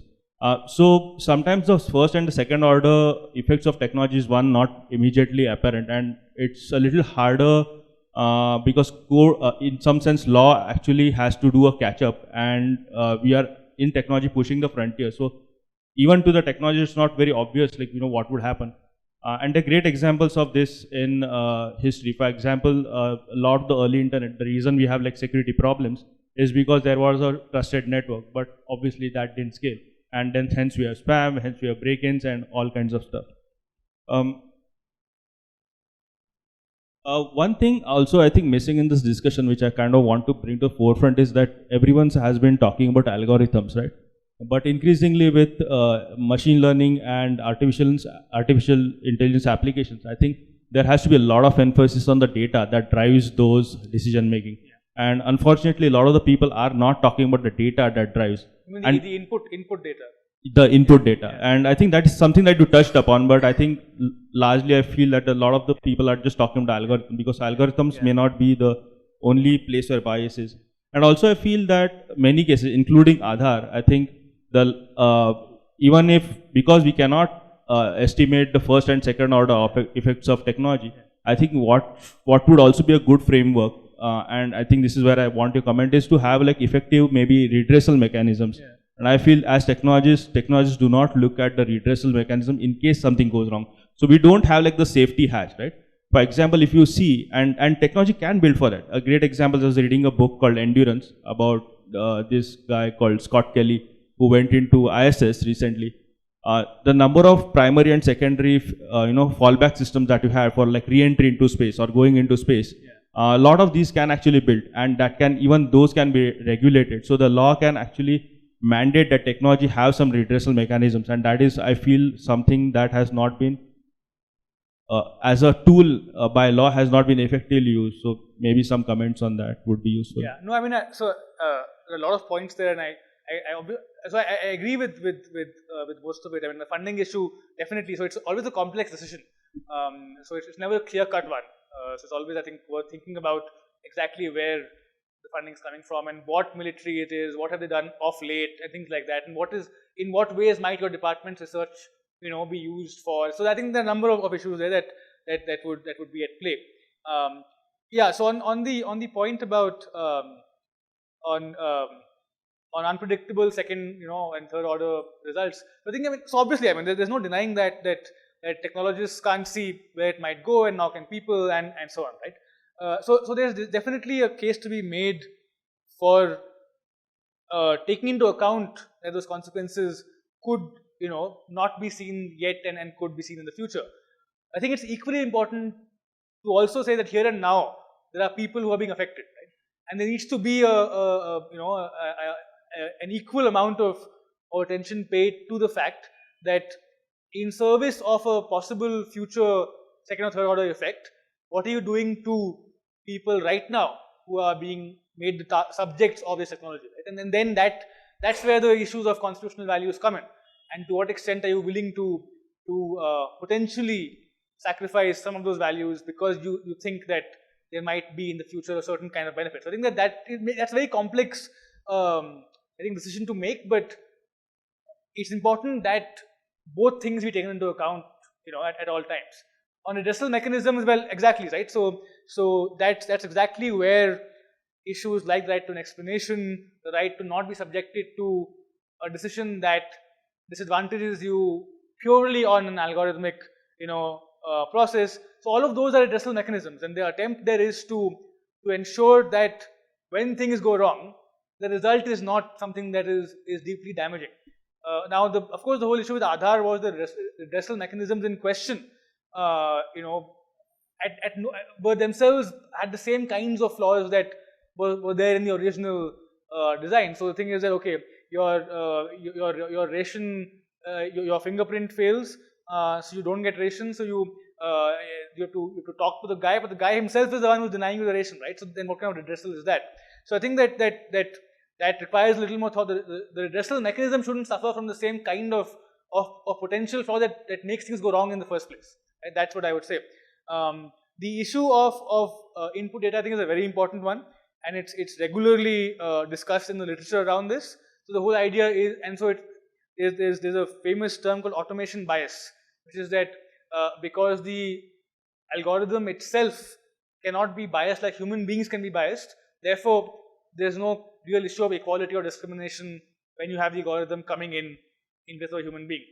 So sometimes the first and the second order effects of technology is one not immediately apparent, and it's a little harder because in some sense law actually has to do a catch up, and we are in technology pushing the frontier. So even to the technology, it's not very obvious, like what would happen. And there are great examples of this in history. For example, a lot of the early internet, the reason we have like security problems is because there was a trusted network, but obviously that didn't scale. And then hence we have spam, hence we have break-ins and all kinds of stuff. One thing also I think missing in this discussion, which I kind of want to bring to the forefront, is that everyone has been talking about algorithms, right? But increasingly with machine learning and artificial intelligence applications, I think there has to be a lot of emphasis on the data that drives those decision making. And unfortunately, a lot of the people are not talking about the data that drives. I mean, and the input data. The input data. And I think that is something that you touched upon, but I think largely I feel that a lot of the people are just talking about algorithms, because algorithms may not be the only place where bias is. And also I feel that many cases, including Aadhaar, I think even if, because we cannot estimate the first and second order effects of technology, I think what would also be a good framework, and I think this is where I want to comment, is to have like effective maybe redressal mechanisms. Yeah. And I feel as technologists do not look at the redressal mechanism in case something goes wrong. So we don't have like the safety hatch, right? For example, if you see, and technology can build for that. A great example is I was reading a book called Endurance about this guy called Scott Kelly, who went into ISS recently. The number of primary and secondary fallback systems that you have for like re-entry into space or going into space, a lot of these can actually build, and that can, even those can be regulated. So the law can actually mandate that technology have some redressal mechanisms, and that is, I feel, something that has not been as a tool by law has not been effectively used. So maybe some comments on that would be useful. Yeah, no, I mean, there are a lot of points there, and I agree with most of it. I mean, the funding issue, definitely. So it's always a complex decision. So it's never a clear-cut one. So it's always, I think, worth thinking about exactly where the funding is coming from and what military it is, what have they done off late, and things like that, and in what ways might your department's research, be used for. So I think there are a number of issues there that would be at play. Yeah. So on the point about on unpredictable second, and third order results, I think, so obviously, there's no denying that technologists can't see where it might go, and now can people, and so on, right? So there's definitely a case to be made for taking into account that those consequences could, not be seen yet and could be seen in the future. I think it's equally important to also say that here and now there are people who are being affected, right? And there needs to be an equal amount of attention paid to the fact that in service of a possible future second or third order effect, what are you doing to people right now who are being made the subjects of this technology, right? And then that's where the issues of constitutional values come in. And to what extent are you willing to potentially sacrifice some of those values because you think that there might be in the future a certain kind of benefit. So I think that's a very complex decision to make, but it's important that both things be taken into account, at all times. On redressal mechanisms, well, exactly, right? So that's exactly where issues like the right to an explanation, the right to not be subjected to a decision that disadvantages you purely on an algorithmic, process. So all of those are redressal mechanisms, and the attempt there is to ensure that when things go wrong, the result is not something that is deeply damaging. Now, of course, the whole issue with Aadhaar was the redressal mechanisms in question, were themselves had the same kinds of flaws that were there in the original design. So the thing is that okay, your ration, your fingerprint fails, so you don't get ration. So you have to talk to the guy, but the guy himself is the one who's denying you the ration, right? So then what kind of redressal is that? So I think that requires a little more thought. The redressal mechanism shouldn't suffer from the same kind of potential flaw that makes things go wrong in the first place. Right? That's what I would say. The issue of input data, I think, is a very important one, and it's regularly discussed in the literature around this. So the whole idea is, and so there's a famous term called automation bias, which is that because the algorithm itself cannot be biased like human beings can be biased, therefore there's no real issue of equality or discrimination when you have the algorithm coming in place of a human being.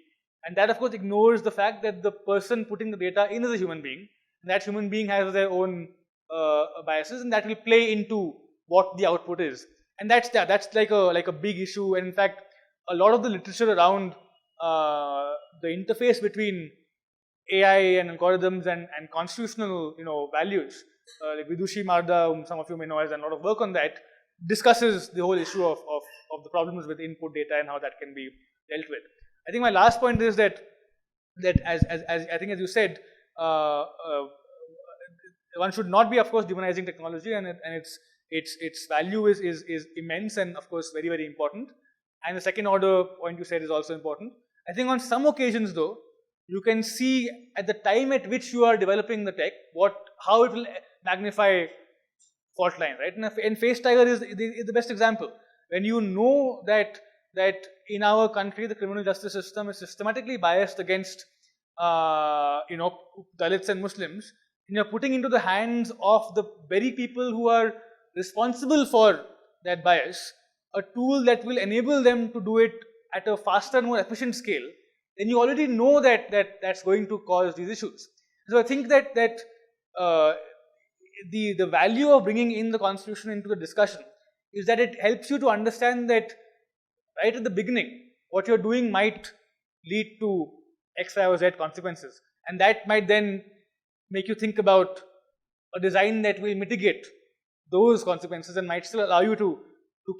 And that of course ignores the fact that the person putting the data in is a human being, and that human being has their own biases, and that will play into what the output is. And that's like a big issue. And in fact, a lot of the literature around the interface between AI and algorithms and constitutional values, like Vidushi Marda, whom some of you may know, has done a lot of work on that, discusses the whole issue of the problems with input data and how that can be dealt with. I think my last point is that as I think, as you said, one should not be, of course, demonizing technology, and its value is immense and of course very, very important. And the second order point you said is also important. I think on some occasions though, you can see at the time at which you are developing the tech how it will magnify fault lines, right? And FaceTiger is the best example. When you know that in our country the criminal justice system is systematically biased against Dalits and Muslims, and you're putting into the hands of the very people who are responsible for that bias a tool that will enable them to do it at a faster, more efficient scale, then you already know that's going to cause these issues. So I think that the value of bringing in the constitution into the discussion is that it helps you to understand that right at the beginning, what you're doing might lead to X, Y, or Z consequences, and that might then make you think about a design that will mitigate those consequences and might still allow you to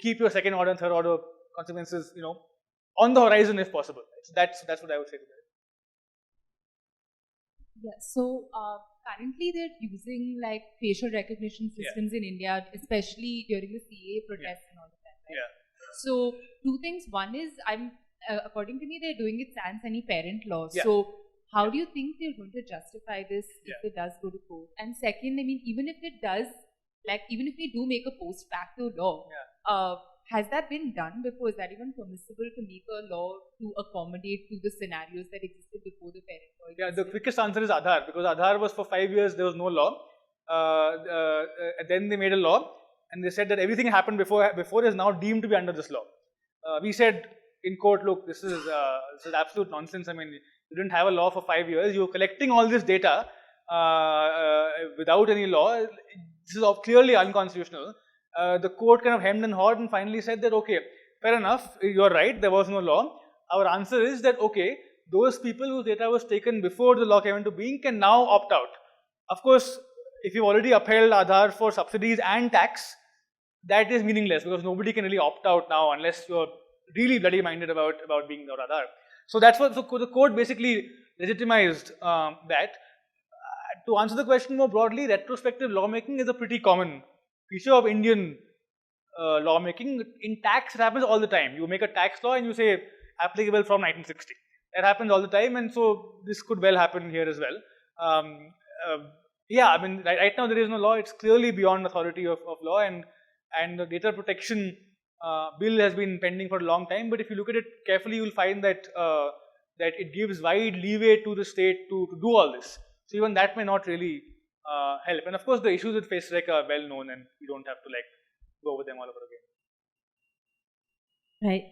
keep your second order and third order consequences, on the horizon if possible. So that's what I would say to that. Yeah, so currently they're using like facial recognition systems in India, especially during the CAA protests and all of that, right? Yeah. So two things. One is, according to me, they're doing it sans any parent law. Yeah. So how do you think they're going to justify this if it does go to court? And second, I mean, even if it does, even if we do make a post facto law, has that been done before? Is that even permissible to make a law to accommodate to the scenarios that existed before the parent law? Yeah, the quickest answer is Aadhaar, because Aadhaar was for 5 years, there was no law. Then they made a law, and they said that everything happened before is now deemed to be under this law. We said in court, look, this is absolute nonsense. I mean, you didn't have a law for 5 years. You were collecting all this data without any law. This is clearly unconstitutional. The court kind of hemmed and hawed and finally said that, okay, fair enough, you're right, there was no law. Our answer is that, okay, those people whose data was taken before the law came into being can now opt out. Of course, if you've already upheld Aadhaar for subsidies and tax, that is meaningless because nobody can really opt out now unless you're really bloody minded about being without Aadhaar. So that's what the court basically legitimized that. To answer the question more broadly, retrospective lawmaking is a pretty common feature of Indian lawmaking. In tax, it happens all the time. You make a tax law and you say applicable from 1960. That happens all the time, and so this could well happen here as well. Yeah, I mean, right now there is no law. It's clearly beyond authority of law, and the data protection bill has been pending for a long time. But if you look at it carefully, you will find that that it gives wide leeway to the state to do all this. So even that may not really help. And of course, the issues with FaceRec are well known, and you don't have to go over them all over again. Right.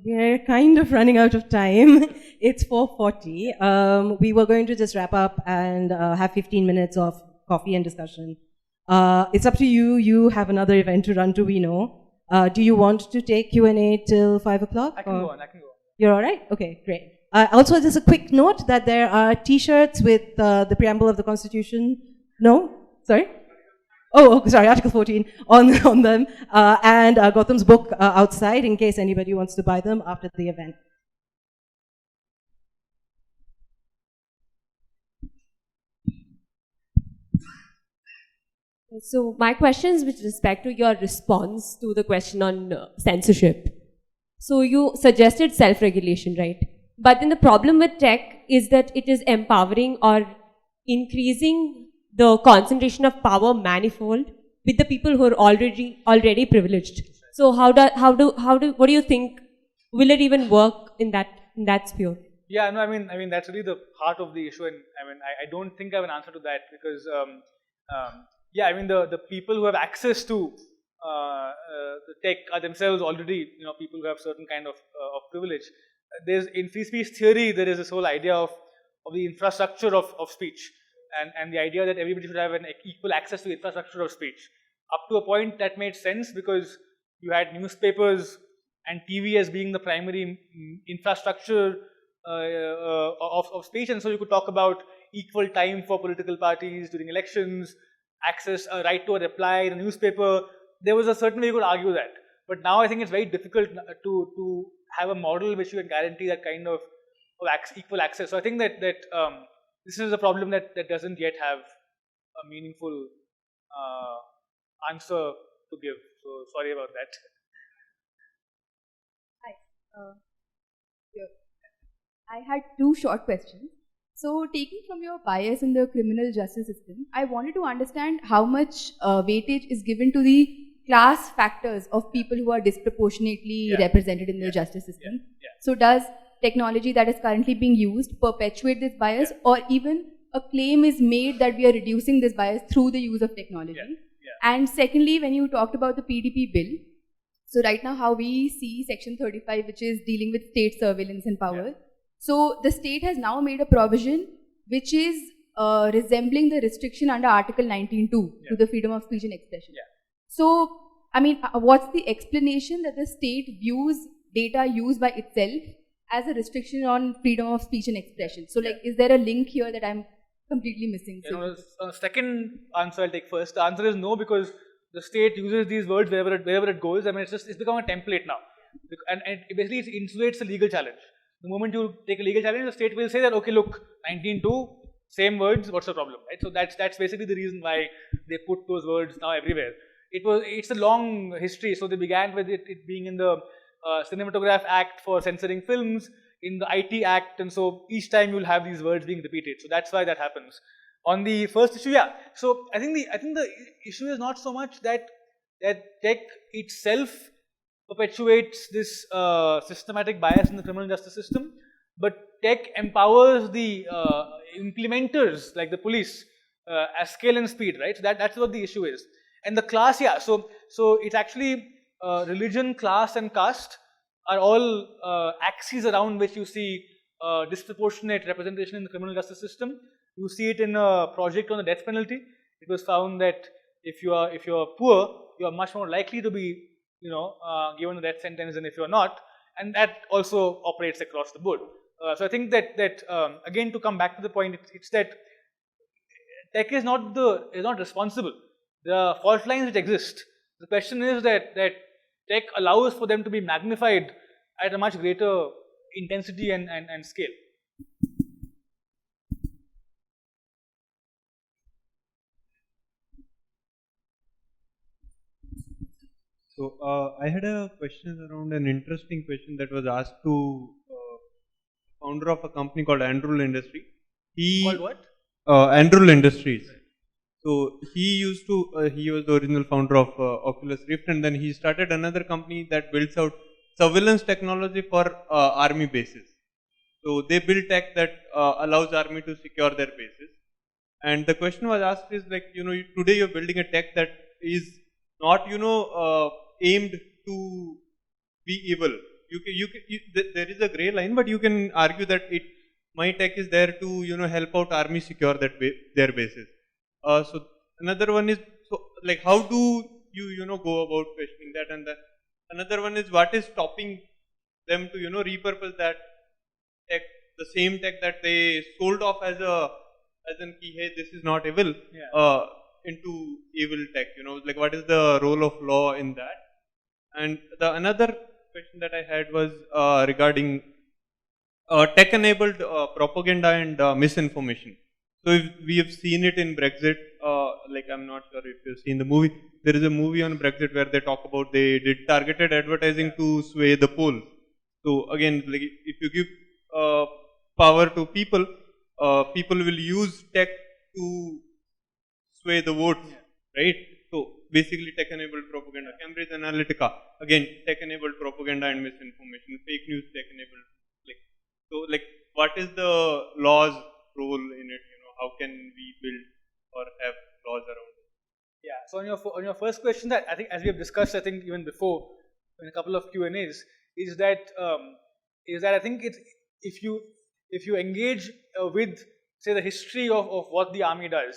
We're kind of running out of time. It's 4:40. We were going to just wrap up and have 15 minutes of coffee and discussion. It's up to you. You have another event to run to, we know. Do you want to take Q&A till 5 o'clock? I can go on. You're all right? Okay, great. Also, just a quick note that there are T-shirts with the preamble of the Constitution. No? Sorry? sorry, Article 14 on them, and Gautam's book outside in case anybody wants to buy them after the event. So my question is with respect to your response to the question on censorship. So you suggested self-regulation, right? But then the problem with tech is that it is empowering or increasing the concentration of power manifold with the people who are already privileged. So what do you think? Will it even work in that sphere? Yeah, no, I mean that's really the heart of the issue, and I don't think I have an answer to that because yeah, I mean the people who have access to the tech are themselves already people who have certain kind of privilege. There's in free speech theory there is this whole idea of the infrastructure of speech and the idea that everybody should have an equal access to the infrastructure of speech. Up to a point that made sense because you had newspapers and TV as being the primary infrastructure of speech, and so you could talk about equal time for political parties during elections, access, a right to a reply in a newspaper. There was a certain way you could argue that, but now I think it's very difficult to have a model which you can guarantee that kind of equal access. So I think that this is a problem that doesn't yet have a meaningful answer to give. So sorry about that. Hi. I had two short questions. So, taking from your bias in the criminal justice system, I wanted to understand how much weightage is given to the class factors of people who are disproportionately represented in the justice system. So, does technology that is currently being used perpetuate this bias, or even a claim is made that we are reducing this bias through the use of technology? And secondly, when you talked about the PDP bill, so right now how we see Section 35, which is dealing with state surveillance and power. So the state has now made a provision which is resembling the restriction under Article 19.2 to the freedom of speech and expression. So, I mean, what's the explanation that the state views data used by itself as a restriction on freedom of speech and expression? So, like, is there a link here that I'm completely missing? Second answer I'll take first. The answer is no, because the state uses these words wherever it goes. I mean, it's become a template now, and basically it insulates a legal challenge. The moment you take a legal challenge, the state will say that, okay, look, 19.2, same words, what's the problem, right? So that's basically the reason why they put those words now everywhere. It's a long history. So they began with it being in the Cinematograph Act for censoring films, in the IT Act, and so each time you'll have these words being repeated. So that's why that happens. On the first issue, yeah. So I think the issue is not so much that tech itself perpetuates this systematic bias in the criminal justice system, but tech empowers the implementers like the police as scale and speed, right? So that's what the issue is. And the class, yeah. So it's actually religion, class, and caste are all axes around which you see disproportionate representation in the criminal justice system. You see it in a project on the death penalty. It was found that if you're poor, you are much more likely to be given a death sentence than if you are not, and that also operates across the board. So I think that again, to come back to the point, it's that tech is not responsible. There are fault lines which exist. The question is that tech allows for them to be magnified at a much greater intensity and scale. So I had a question around an interesting question that was asked to founder of a company called Anduril Industries. Called what? Anduril Industries. So he was the original founder of Oculus Rift, and then he started another company that builds out surveillance technology for army bases. So they build tech that allows army to secure their bases. And the question was asked is like, today you're building a tech that is not, aimed to be evil. There is a gray line, but you can argue that my tech is there to help out army secure their bases. So another one is like how do you go about questioning that, and another one is what is stopping them to repurpose that tech, the same tech that they sold off as an key, hey, this is not evil. into evil tech? Like what is the role of law in that? And the another question that I had was regarding tech-enabled propaganda and misinformation. So if we have seen it in Brexit, like I'm not sure if you've seen the movie. There is a movie on Brexit where they talk about they did targeted advertising to sway the poll. So again, like if you give power to people, people will use tech to sway the votes, right? So basically tech-enabled propaganda. Cambridge Analytica, again, tech-enabled propaganda and misinformation. Fake news tech-enabled. Like, what is the law's role in it? How can we build or have laws around it? Yeah. So on your first question, that I think as we have discussed, I think even before in a couple of Q&As, is that I think it's if you engage with, say, the history of what the army does,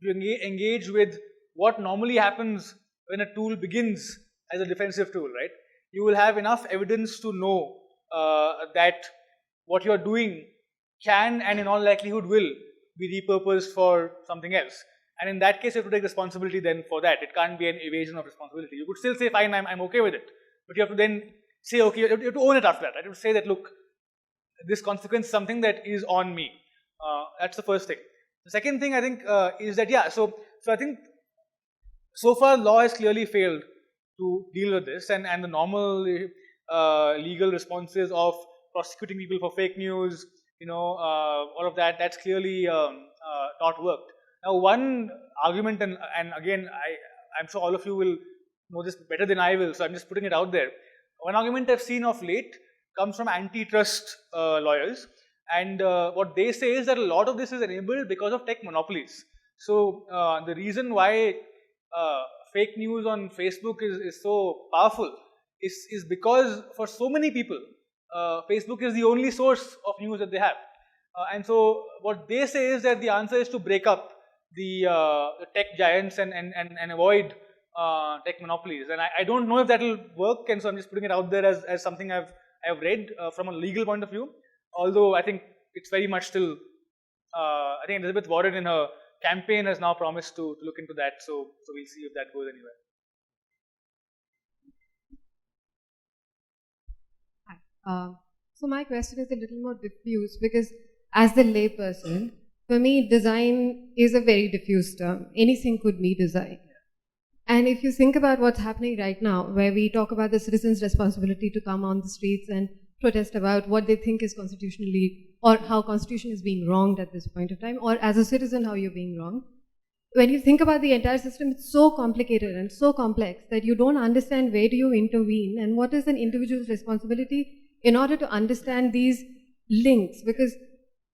you engage with what normally happens when a tool begins as a defensive tool, right? You will have enough evidence to know that what you are doing can and in all likelihood will be repurposed for something else. And in that case, you have to take responsibility then for that. It can't be an evasion of responsibility. You could still say, fine, I'm okay with it. But you have to then say, okay, you have to own it after that. Right? You have to say that, look, this consequence is something that is on me. That's the first thing. The second thing I think is that, yeah, so I think so far law has clearly failed to deal with this, and the normal legal responses of prosecuting people for fake news, all of that, that's clearly not worked. Now, one argument, and again, I'm sure all of you will know this better than I will, so I'm just putting it out there. One argument I've seen of late comes from antitrust lawyers, and what they say is that a lot of this is enabled because of tech monopolies. So the reason why fake news on Facebook is so powerful is because for so many people, Facebook is the only source of news that they have. And so what they say is that the answer is to break up the tech giants and avoid tech monopolies. And I don't know if that will work, and so I'm just putting it out there as something I've read from a legal point of view. Although I think it's very much still, I think Elizabeth Warren in her campaign has now promised to look into that, so we'll see if that goes anywhere. So my question is a little more diffuse, because as the layperson, for me, design is a very diffuse term. Anything could be design. And if you think about what's happening right now, where we talk about the citizens' responsibility to come on the streets and protest about what they think is constitutionally, or how constitution is being wronged at this point of time, or as a citizen, how you're being wronged. When you think about the entire system, it's so complicated and so complex that you don't understand where do you intervene and what is an individual's responsibility in order to understand these links. Because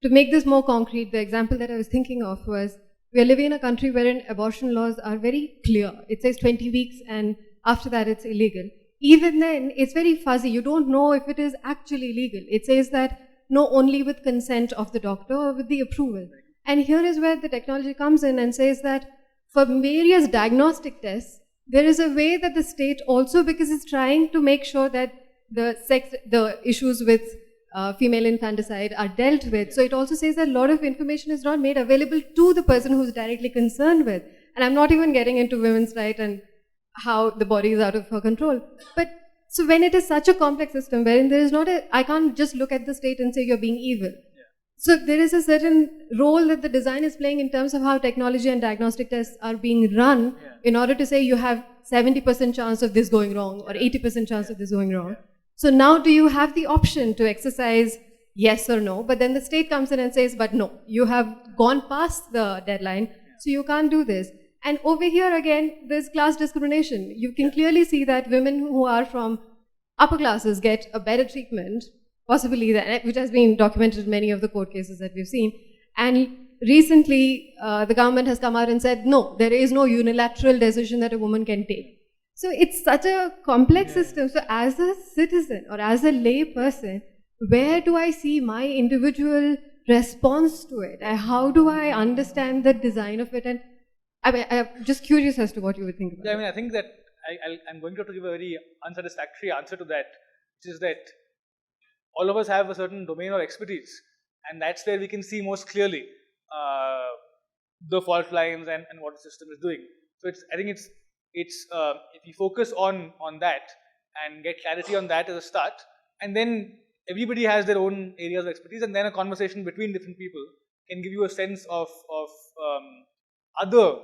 to make this more concrete, the example that I was thinking of was, we are living in a country wherein abortion laws are very clear. It says 20 weeks and after that it's illegal. Even then, it's very fuzzy. You don't know if it is actually legal. It says that no, only with consent of the doctor or with the approval. And here is where the technology comes in and says that for various diagnostic tests, there is a way that the state also, because it's trying to make sure that the issues with female infanticide are dealt with. So it also says that a lot of information is not made available to the person who's directly concerned with. And I'm not even getting into women's rights and how the body is out of her control. But so when it is such a complex system wherein there is not I can't just look at the state and say you're being evil. Yeah. So there is a certain role that the design is playing in terms of how technology and diagnostic tests are being run in order to say you have 70% chance of this going wrong or 80% chance of this going wrong. So now do you have the option to exercise yes or no, but then the state comes in and says, but no, you have gone past the deadline, so you can't do this. And over here again, there's class discrimination. You can clearly see that women who are from upper classes get a better treatment, possibly, which has been documented in many of the court cases that we've seen. And recently, the government has come out and said, no, there is no unilateral decision that a woman can take. So it's such a complex system. So as a citizen or as a lay person, where do I see my individual response to it? How do I understand the design of it? And I mean, I'm just curious as to what you would think about it. I mean, I think that I'm going to have to give a very unsatisfactory answer to that, which is that all of us have a certain domain of expertise, and that's where we can see most clearly the fault lines and what the system is doing. So I think it's if you focus on that and get clarity on that as a start, and then everybody has their own areas of expertise, and then a conversation between different people can give you a sense of other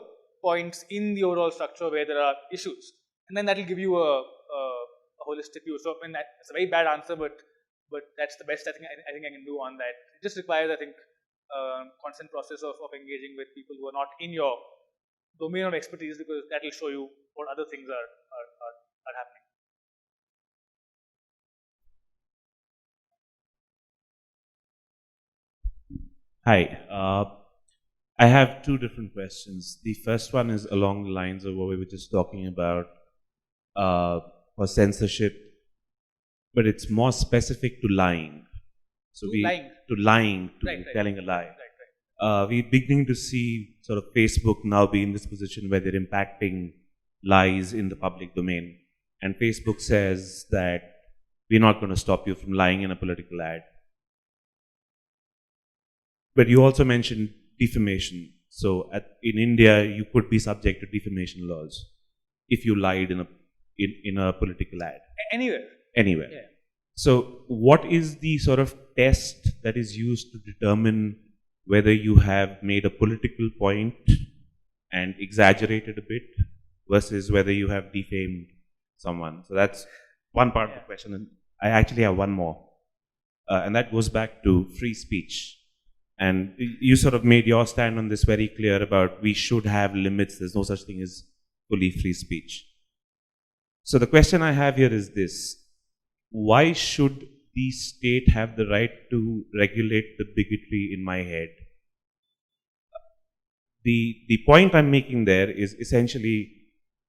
points in the overall structure where there are issues, and then that will give you a holistic view. So I mean, that's a very bad answer, but that's the best I think I can do on that. It just requires, I think, constant process of engaging with people who are not in your domain of expertise, because that will show you what other things are happening. Hi. I have two different questions. The first one is along the lines of what we were just talking about for censorship, but it's more specific to lying. So telling a lie. We're beginning to see sort of Facebook now be in this position where they're impacting lies in the public domain. And Facebook says that we're not going to stop you from lying in a political ad. But you also mentioned defamation. So in India, you could be subject to defamation laws if you lied in a political ad. Anywhere. Yeah. So what is the sort of test that is used to determine whether you have made a political point and exaggerated a bit versus whether you have defamed someone? So that's one part of the question. And I actually have one more. And that goes back to free speech. And you sort of made your stand on this very clear about we should have limits. There's no such thing as fully free speech. So the question I have here is this. Why should the state have the right to regulate the bigotry in my head? The point I'm making there is essentially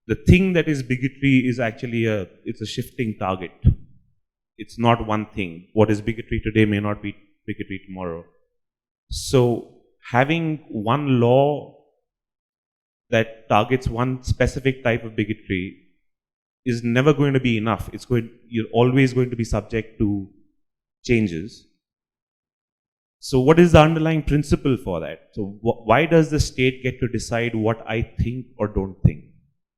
the thing that is bigotry is actually it's a shifting target. It's not one thing. What is bigotry today may not be bigotry tomorrow. So having one law that targets one specific type of bigotry is never going to be enough. You're always going to be subject to changes. So what is the underlying principle for that? So why does the state get to decide what I think or don't think?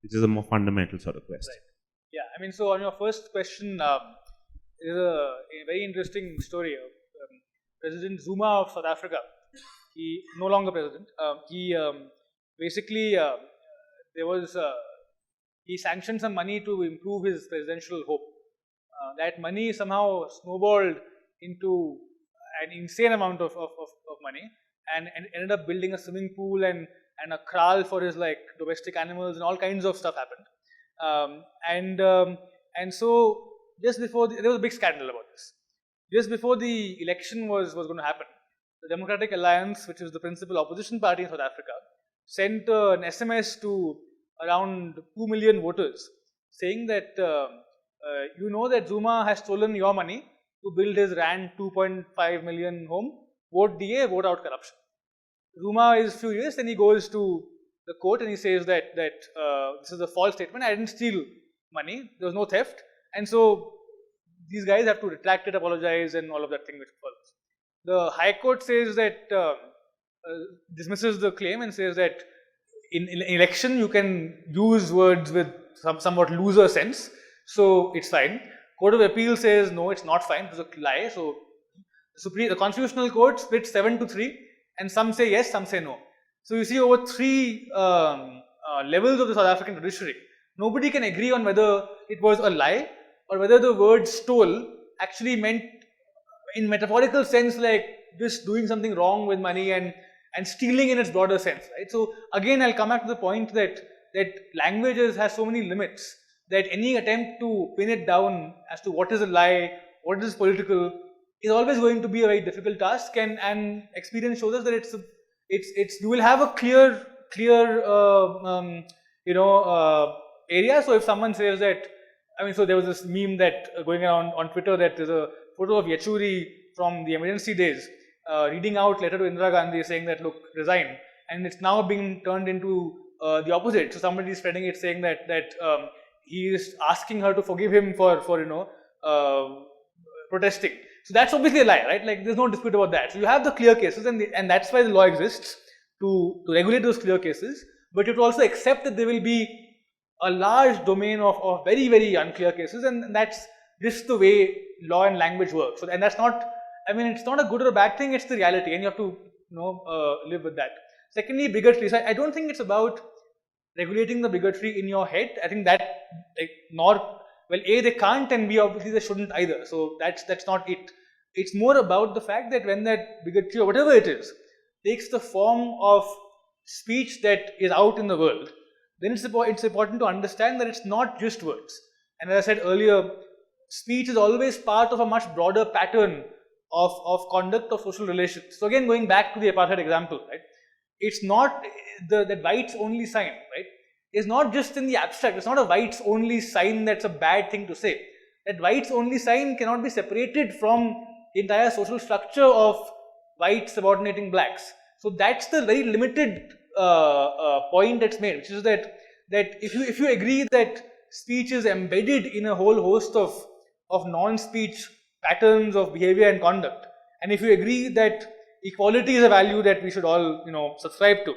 Which is a more fundamental sort of question. Right. Yeah, I mean, so on your first question, there's a very interesting story. President Zuma of South Africa, he no longer president. He sanctioned some money to improve his presidential hope. That money somehow snowballed into an insane amount of money, and ended up building a swimming pool and a kraal for his domestic animals, and all kinds of stuff happened. And so just before there was a big scandal about this. Just before the election was going to happen, the Democratic Alliance, which is the principal opposition party in South Africa, sent an SMS to around 2 million voters saying that you know that Zuma has stolen your money to build his Rand 2.5 million home. Vote DA, vote out corruption. Zuma is furious, and he goes to the court and he says that this is a false statement. I didn't steal money. There was no theft. And so these guys have to retract it, apologize, and all of that thing which follows. The High Court says that dismisses the claim and says that in election you can use words with somewhat looser sense, so it's fine. Court of Appeal says no, it's not fine, it's a lie. So the Constitutional Court splits 7-3, and some say yes, some say no. So you see, over three levels of the South African judiciary, nobody can agree on whether it was a lie or whether the word stole actually meant, in metaphorical sense, like just doing something wrong with money and stealing in its broader sense, right? So again, I'll come back to the point that languages has so many limits that any attempt to pin it down as to what is a lie, what is political, is always going to be a very difficult task. And experience shows us that it's you will have a clear area. So if someone says that, so there was this meme that going around on Twitter that there's a photo of Yechuri from the emergency days reading out letter to Indira Gandhi saying that, look, resign, and it's now being turned into the opposite. So somebody is spreading it saying that he is asking her to forgive him for protesting. So that's obviously a lie, right? Like there's no dispute about that. So you have the clear cases, and that's why the law exists. to regulate those clear cases, but you have to also accept that there will be a large domain of very, very unclear cases, and that's just the way law and language work. So, and that's not, I mean, it's not a good or a bad thing, it's the reality, and you have to, live with that. Secondly, bigotry. So I don't think it's about regulating the bigotry in your head. I think that, A, they can't, and B, obviously they shouldn't either. So that's not it. It's more about the fact that when that bigotry or whatever it is takes the form of speech that is out in the world, then it's important to understand that it's not just words. And as I said earlier, speech is always part of a much broader pattern of conduct of social relations. So again, going back to the apartheid example, right? It's not that whites only sign, right? It's not just in the abstract. It's not a whites only sign that's a bad thing to say. That whites only sign cannot be separated from the entire social structure of whites subordinating blacks. So that's the very limited point that's made, which is that if you agree that speech is embedded in a whole host of non-speech patterns of behavior and conduct, and if you agree that equality is a value that we should all subscribe to,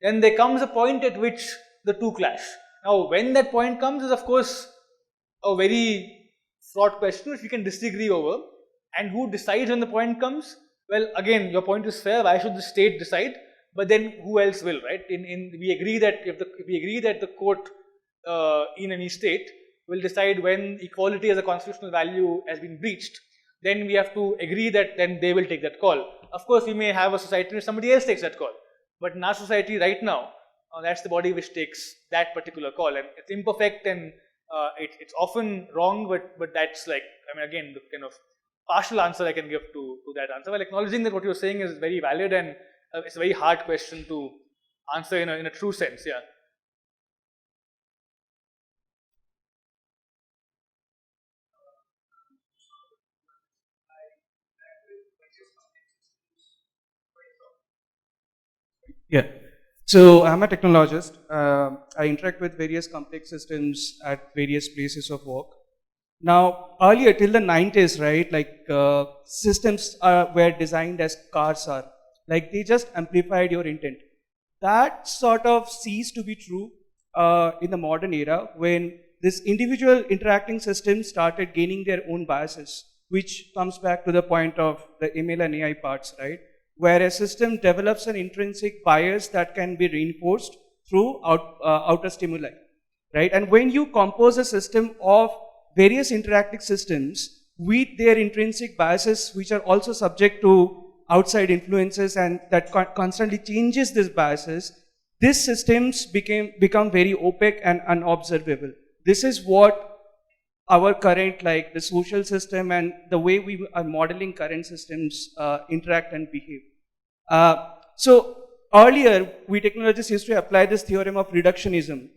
then there comes a point at which the two clash. Now, when that point comes is of course a very fraught question which we can disagree over, and who decides when the point comes? Well, again, your point is fair. Why should the state decide? But then who else will, right? We agree that if we agree that the court in any state will decide when equality as a constitutional value has been breached, then we have to agree that then they will take that call. Of course, we may have a society where somebody else takes that call. But in our society right now, that's the body which takes that particular call. And it's imperfect and it's often wrong, but that's again, the kind of partial answer I can give to that answer, while acknowledging that what you're saying is very valid and it's a very hard question to answer in a true sense, yeah. Yeah. So I'm a technologist. I interact with various complex systems at various places of work. Now, earlier till the 90s, right, systems were designed as cars are. Like they just amplified your intent. That sort of ceased to be true in the modern era when this individual interacting systems started gaining their own biases, which comes back to the point of the ML and AI parts, right? Where a system develops an intrinsic bias that can be reinforced through outer stimuli, right? And when you compose a system of various interacting systems with their intrinsic biases, which are also subject to outside influences and that constantly changes these biases, these systems become very opaque and unobservable. This is what our current, the social system and the way we are modeling current systems interact and behave. So earlier, we technologists used to apply this theorem of reductionism.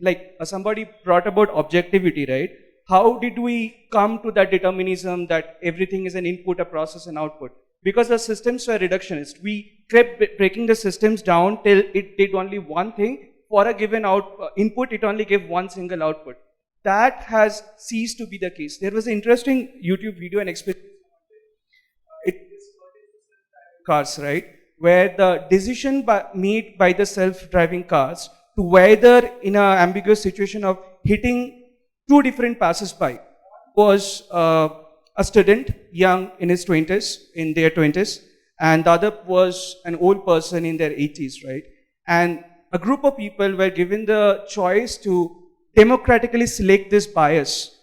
Somebody brought about objectivity, right? How did we come to that determinism that everything is an input, a process, and output? Because the systems were reductionist. We kept breaking the systems down till it did only one thing. For a given input, it only gave one single output. That has ceased to be the case. There was an interesting YouTube video and experience. Cars, right? Where the decision made by the self-driving cars to whether in an ambiguous situation of hitting two different passers-by was a student, young in their 20s, and the other was an old person in their 80s, right? And a group of people were given the choice to democratically select this bias,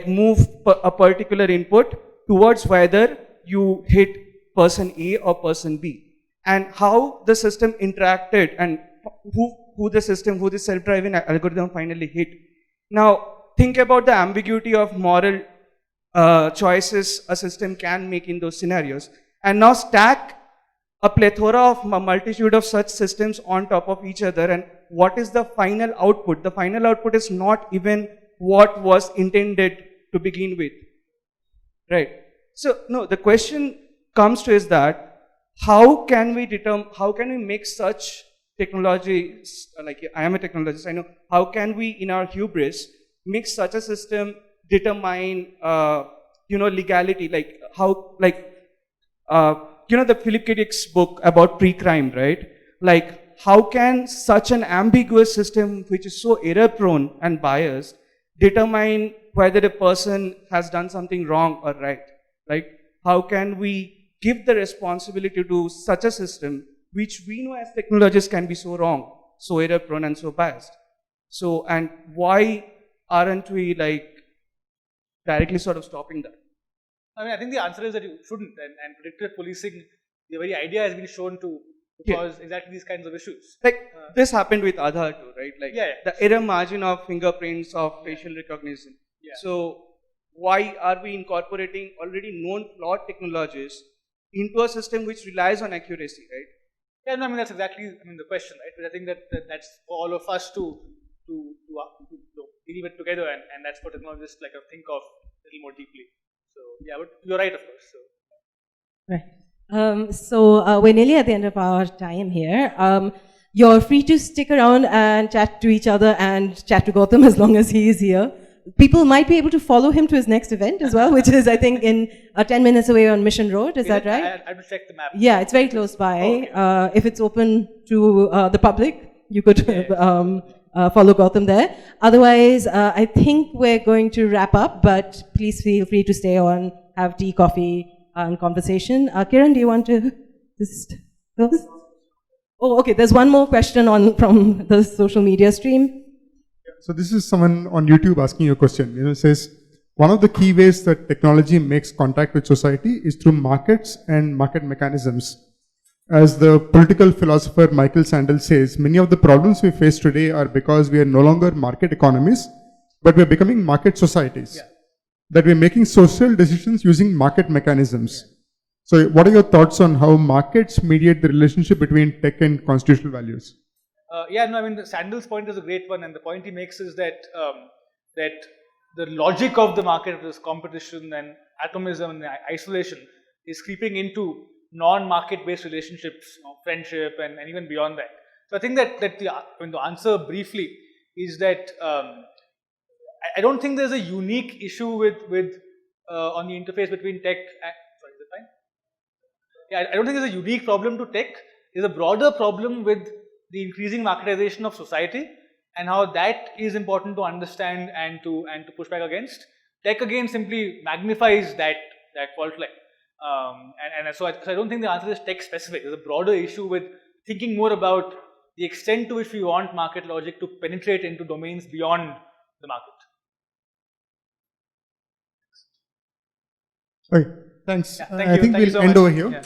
move a particular input towards whether you hit person A or person B, and how the system interacted and who the self-driving algorithm finally hit. Now, think about the ambiguity of moral choices a system can make in those scenarios, and now stack a plethora of a multitude of such systems on top of each other, and what is the final output? The final output is not even what was intended to begin with, right? So, no, the question comes to is that how can we make such technology, I am a technologist, I know, how can we in our hubris make such a system determine, legality, the Philip K. Dick's book about pre-crime, right? how can such an ambiguous system, which is so error prone and biased, determine whether a person has done something wrong or right? Like, how can we give the responsibility to such a system, which we know as technologists can be so wrong, so error prone and so biased? So, and why aren't we like directly sort of stopping that? I mean, I think the answer is that you shouldn't, and predictive policing, the very idea has been shown to cause exactly these kinds of issues. Like, this happened with Aadhaar too, right? Like, Yeah, yeah. the error margin of fingerprints, of facial recognition. Yeah. So, why are we incorporating already known flawed technologies into a system which relies on accuracy, right? Yeah, no, I mean, that's exactly the question, right? But I think that's for all of us to deal with together, and that's what technologists like to think of a little more deeply. So, yeah, but you're right, of course. So. Right. We're nearly at the end of our time here. You're free to stick around and chat to each other and chat to Gautam as long as he is here. People might be able to follow him to his next event as well, which is, I think, in 10 minutes away on Mission Road. Is that right? I have to check the map. Yeah, it's very close by. Okay. If it's open to the public, you could follow Gautam there. Otherwise, I think we're going to wrap up, but please feel free to stay on, have tea, coffee, and conversation. Kiran, do you want to just close? Oh, okay. There's one more question from the social media stream. So this is someone on YouTube asking you a question. It says, one of the key ways that technology makes contact with society is through markets and market mechanisms. As the political philosopher Michael Sandel says, many of the problems we face today are because we are no longer market economies, but we're becoming market societies. Yeah. That we're making social decisions using market mechanisms. So what are your thoughts on how markets mediate the relationship between tech and constitutional values? Yeah, no, I mean, Sandel's point is a great one, and the point he makes is that that the logic of the market, this competition and atomism and isolation, is creeping into non-market-based relationships, friendship, and even beyond that. So I think that the answer briefly is that I don't think there's a unique issue with on the interface between tech and, sorry, is it fine? Yeah, I don't think there's a unique problem to tech. There's a broader problem with the increasing marketization of society and how that is important to understand and to push back against. Tech again simply magnifies that fault line. So I don't think the answer is tech specific. There's a broader issue with thinking more about the extent to which we want market logic to penetrate into domains beyond the market. Okay, thanks. Yeah, thank I you. think Thank you we'll so end much. over here. Yeah.